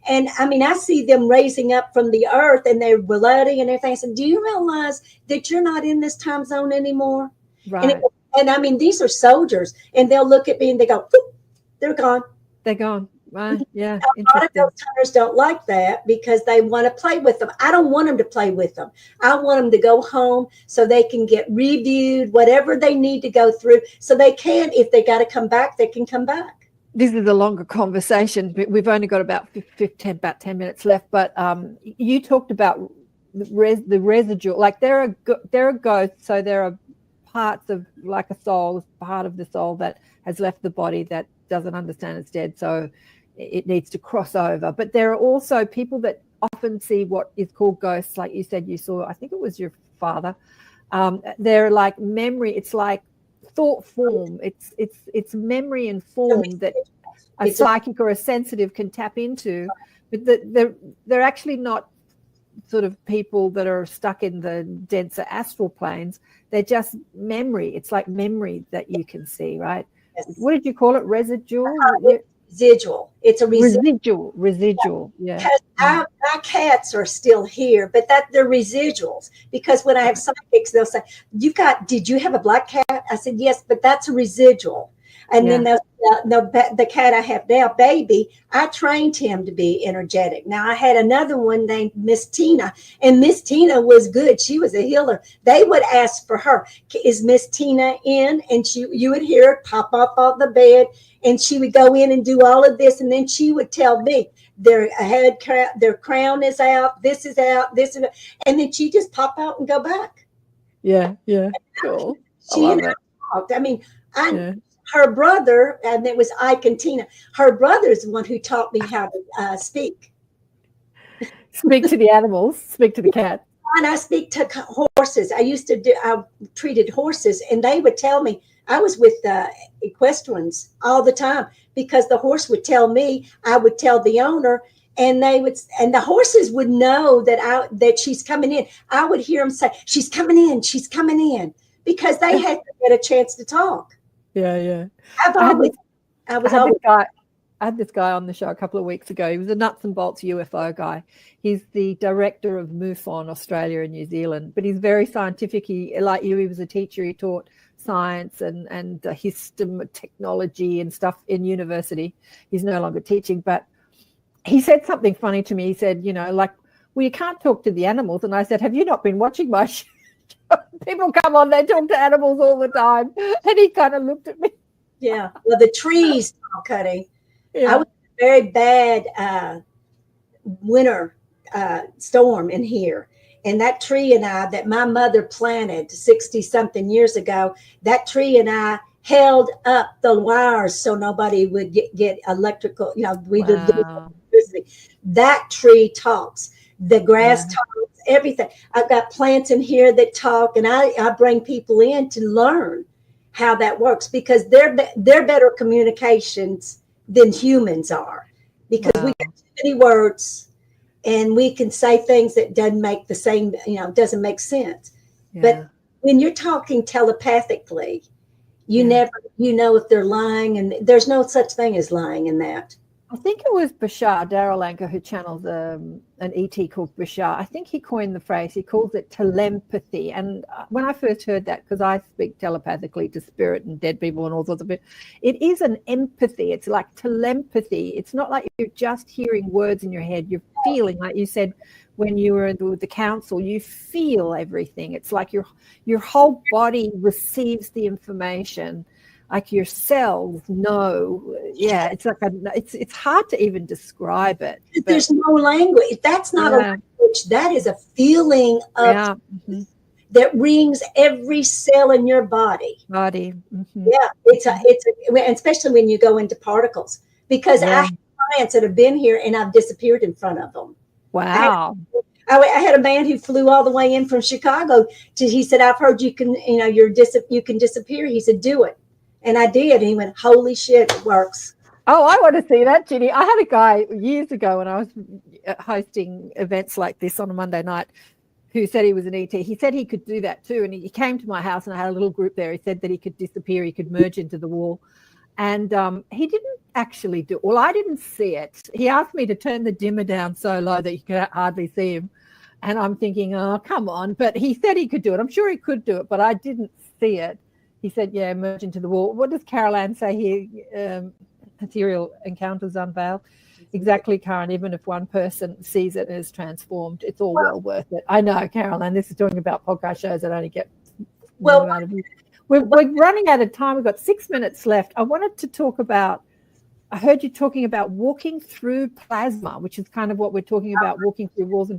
and I see them raising up from the earth, and they're bloody and everything. I said, do you realize that you're not in this time zone anymore? Right. And And I mean, these are soldiers, and they'll look at me and they go, "Whoop," they're gone. They're gone. Right. Yeah. A lot of Interesting. those hunters don't like that because they want to play with them. I don't want them to play with them. I want them to go home so they can get reviewed, whatever they need to go through, so they can, if they got to come back, they can come back. This is a longer conversation, but we've only got about 10 minutes left. But you talked about the residual, like there are ghosts, so there are parts of, like a soul, part of the soul that has left the body that doesn't understand it's dead, so it needs to cross over. But there are also people that often see what is called ghosts, like you said you saw, I think it was your father. They're like memory, it's like thought form, it's memory and form that a psychic or a sensitive can tap into, but they're actually not sort of people that are stuck in the denser astral planes. They're just memory. It's like memory that you can see, right? Yes. What did you call it? Residual? Residual. It's a residual. Yeah. Because my cats are still here, but they're residuals. Because when I have psychics, they'll say, did you have a black cat? I said, yes, but that's a residual. And then the cat I have now, Baby, I trained him to be energetic. Now I had another one named Miss Tina, and Miss Tina was good. She was a healer. They would ask for her, is Miss Tina in? And you would hear her pop up off the bed, and she would go in and do all of this, and then she would tell me their crown is out, this is out, and then she just pop out and go back. Yeah, cool. She and I talked. I mean, her brother, and it was Ike and Tina. Her brother is the one who taught me how to speak. Speak to the animals, speak to the cat. And I speak to horses. I treated horses, and they would tell me, I was with equestrians all the time, because the horse would tell me, I would tell the owner, and the horses would know that she's coming in. I would hear them say, she's coming in, because they had to get a chance to talk. Yeah. I had this guy on the show a couple of weeks ago. He was a nuts and bolts UFO guy. He's the director of MUFON Australia and New Zealand, but he's very scientific. Like you, he was a teacher. He taught science and history, technology and stuff in university. He's no longer teaching, but he said something funny to me. He said, well, you can't talk to the animals. And I said, have you not been watching my show? People come on, they talk to animals all the time. And he kind of looked at me. Yeah. Well, the trees talk, honey. Yeah. I was in a very bad winter storm in here. And that tree and I, that my mother planted 60-something years ago, that tree and I held up the wires so nobody would get electrical, we would get electricity. That tree talks. The grass talks. Everything. I've got plants in here that talk, and I bring people in to learn how that works, because they're better communications than humans are, because we got too many words, and we can say things that doesn't make the same, doesn't make sense. Yeah. But when you're talking telepathically, you never, if they're lying, and there's no such thing as lying in that. I think it was Bashar, Darryl Anker, who channels an ET called Bashar. I think he coined the phrase. He calls it telepathy. And when I first heard that, because I speak telepathically to spirit and dead people and all sorts of it is an empathy. It's like telepathy. It's not like you're just hearing words in your head. You're feeling, like you said, when you were with the council, you feel everything. It's like your whole body receives the information. Like your cells know. Yeah, it's like it's hard to even describe it. There's no language. That's not a language. That is a feeling of that rings every cell in your body. Mm-hmm. Yeah, it's especially when you go into particles, because I have clients that have been here and I've disappeared in front of them. Wow. I had a man who flew all the way in from Chicago. He said, "I've heard you can, you can disappear." He said, "Do it." And I did. And he went, "Holy shit, it works." Oh, I want to see that, Ginny. I had a guy years ago when I was hosting events like this on a Monday night who said he was an ET. He said he could do that too. And he came to my house and I had a little group there. He said that he could disappear. He could merge into the wall. And he didn't actually do it. Well, I didn't see it. He asked me to turn the dimmer down so low that you could hardly see him. And I'm thinking, oh, come on. But he said he could do it. I'm sure he could do it, but I didn't see it. He said, yeah, emerge into the wall. What does Carol Ann say here? Ethereal encounters unveiled. Exactly, Karen. Even if one person sees it and is transformed, it's all well worth it. I know, Carol Ann, this is talking about podcast shows that only get out of you. We're running out of time. We've got 6 minutes left. I wanted to talk about, I heard you talking about walking through plasma, which is kind of what we're talking about, walking through walls.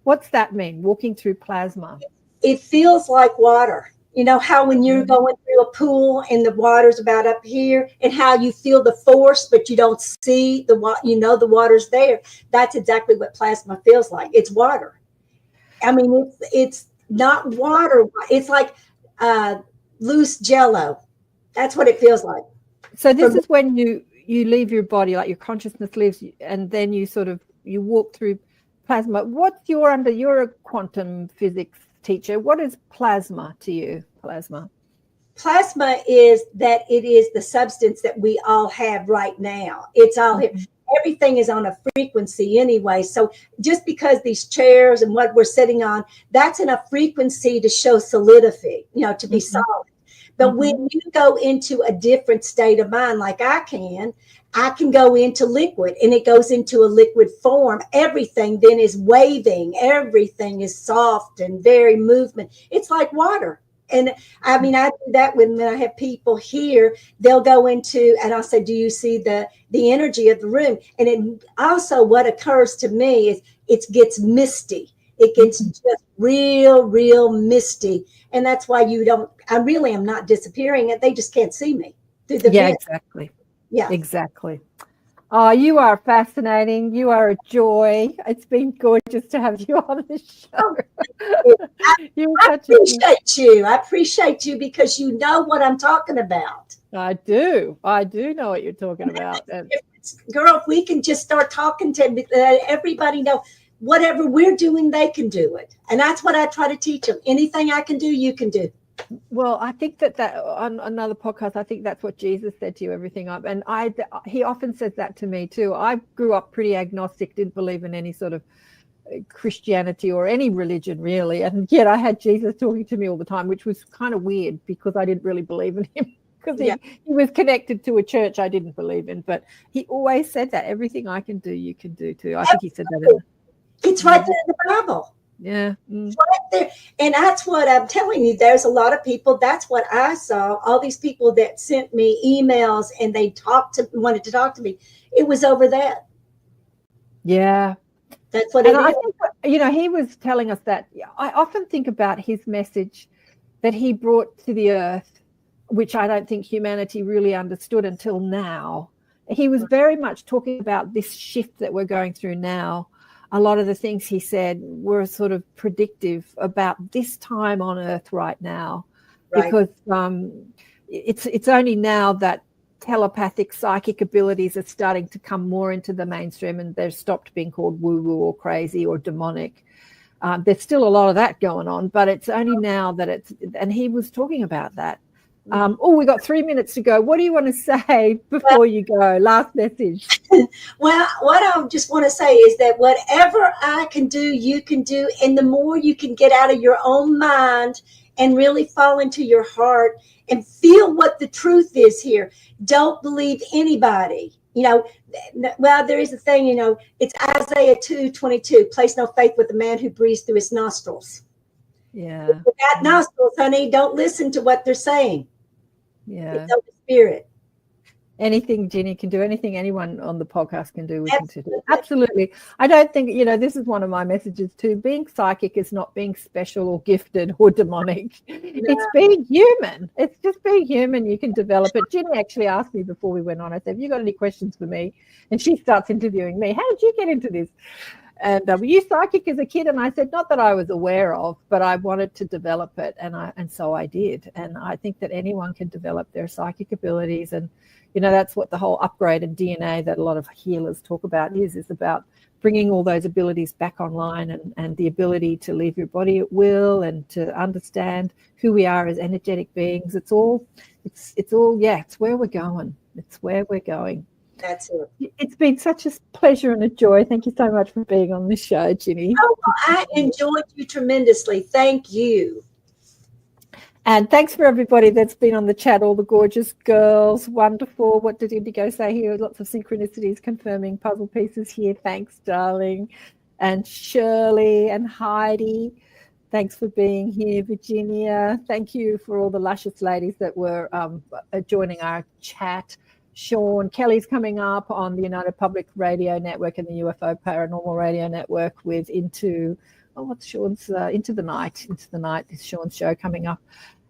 What's that mean, walking through plasma? It feels like water. You know how when you're going through a pool and the water's about up here, and how you feel the force, but you don't see the water, the water's there. That's exactly what plasma feels like. It's water. I mean, it's not water. It's like loose jello. That's what it feels like. So this is when you leave your body, like your consciousness leaves you, and then you walk through plasma. You're a quantum physics teacher. What is plasma to you? Plasma is that it is the substance that we all have right now. It's all here. Everything is on a frequency anyway. So just because these chairs and what we're sitting on, that's in a frequency to show solidity, to be solid. But when you go into a different state of mind, like I can go into liquid, and it goes into a liquid form. Everything then is waving. Everything is soft and very movement. It's like water. And I mean, I do that when I have people here. They'll go into, and I'll say, do you see the energy of the room? And it also, what occurs to me is it gets misty. It gets just real misty. And that's why I really am not disappearing. They just can't see me through the vent. Exactly. Yeah, exactly. Oh, you are fascinating. You are a joy. It's been gorgeous to have you on the show. I appreciate you because you know what I'm talking about. I do know what you're talking about. Girl, if we can just start talking to everybody, know whatever we're doing, they can do it. And that's what I try to teach them. Anything I can do, you can do. Well, I think that on another podcast, I think that's what Jesus said to you, everything up. And he often says that to me too. I grew up pretty agnostic, didn't believe in any sort of Christianity or any religion really. And yet I had Jesus talking to me all the time, which was kind of weird because I didn't really believe in him because he was connected to a church I didn't believe in. But he always said that everything I can do, you can do too. I think he said that. It's right there in the Bible. Yeah. It's right there. And that's what I'm telling you. There's a lot of people. That's what I saw. All these people that sent me emails and they wanted to talk to me. It was over that. Yeah. That's what it is. I think, he was telling us that. I often think about his message that he brought to the earth, which I don't think humanity really understood until now. He was very much talking about this shift that we're going through now. A lot of the things he said were sort of predictive about this time on earth right now, because it's only now that telepathic psychic abilities are starting to come more into the mainstream, and they've stopped being called woo-woo or crazy or demonic. There's still a lot of that going on, but it's only now that and he was talking about that. We got 3 minutes to go. What do you want to say before you go? Last message. Well, what I just want to say is that whatever I can do, you can do. And the more you can get out of your own mind and really fall into your heart and feel what the truth is here. Don't believe anybody. Well, there is a thing, it's Isaiah 2:22. Place no faith with the man who breathes through his nostrils. Yeah. Without nostrils, honey, don't listen to what they're saying. Yeah. It's of the spirit. Anything Ginny can do, anything anyone on the podcast can do, we can do. Absolutely. I don't think, this is one of my messages too. Being psychic is not being special or gifted or demonic. No. It's being human. It's just being human. You can develop it. Ginny actually asked me before we went on, I said, have you got any questions for me? And she starts interviewing me. How did you get into this? And were you psychic as a kid? And I said, not that I was aware of, but I wanted to develop it. And so I did. And I think that anyone can develop their psychic abilities. And, that's what the whole upgrade in DNA that a lot of healers talk about is about bringing all those abilities back online and the ability to leave your body at will and to understand who we are as energetic beings. It's where we're going. It's where we're going. That's it. It's been such a pleasure and a joy. Thank you so much for being on the show, Ginny. Oh, I enjoyed you tremendously. Thank you. And thanks for everybody that's been on the chat, all the gorgeous girls. Wonderful. What did Indigo say here? Lots of synchronicities confirming puzzle pieces here. Thanks, darling. And Shirley and Heidi. Thanks for being here, Virginia. Thank you for all the luscious ladies that were joining our chat. Sean Kelly's coming up on the United Public Radio Network and the UFO Paranormal Radio Network with what's Sean's Into the Night is Sean's show coming up.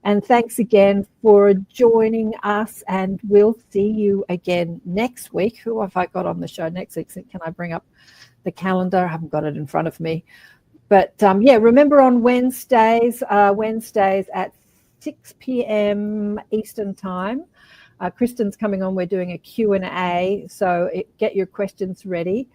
And thanks again for joining us, and we'll see you again next week. Who have I got on the show next week? Can I bring up the calendar? I haven't got it in front of me. But remember on Wednesdays at 6 p.m. Eastern Time, Kristen's coming on. We're doing a Q&A, so get your questions ready.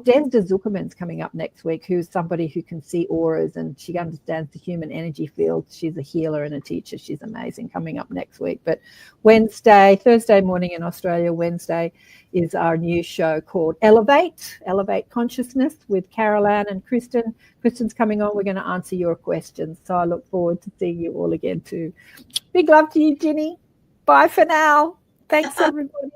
Des de Zuckerman's coming up next week, who's somebody who can see auras and she understands the human energy field. She's a healer and a teacher. She's amazing, coming up next week. But Thursday morning in Australia, Wednesday is our new show called Elevate Consciousness with Carol Ann and Kristen. Kristen's coming on. We're going to answer your questions. So I look forward to seeing you all again too. Big love to you, Ginny. Bye for now. Thanks, everybody.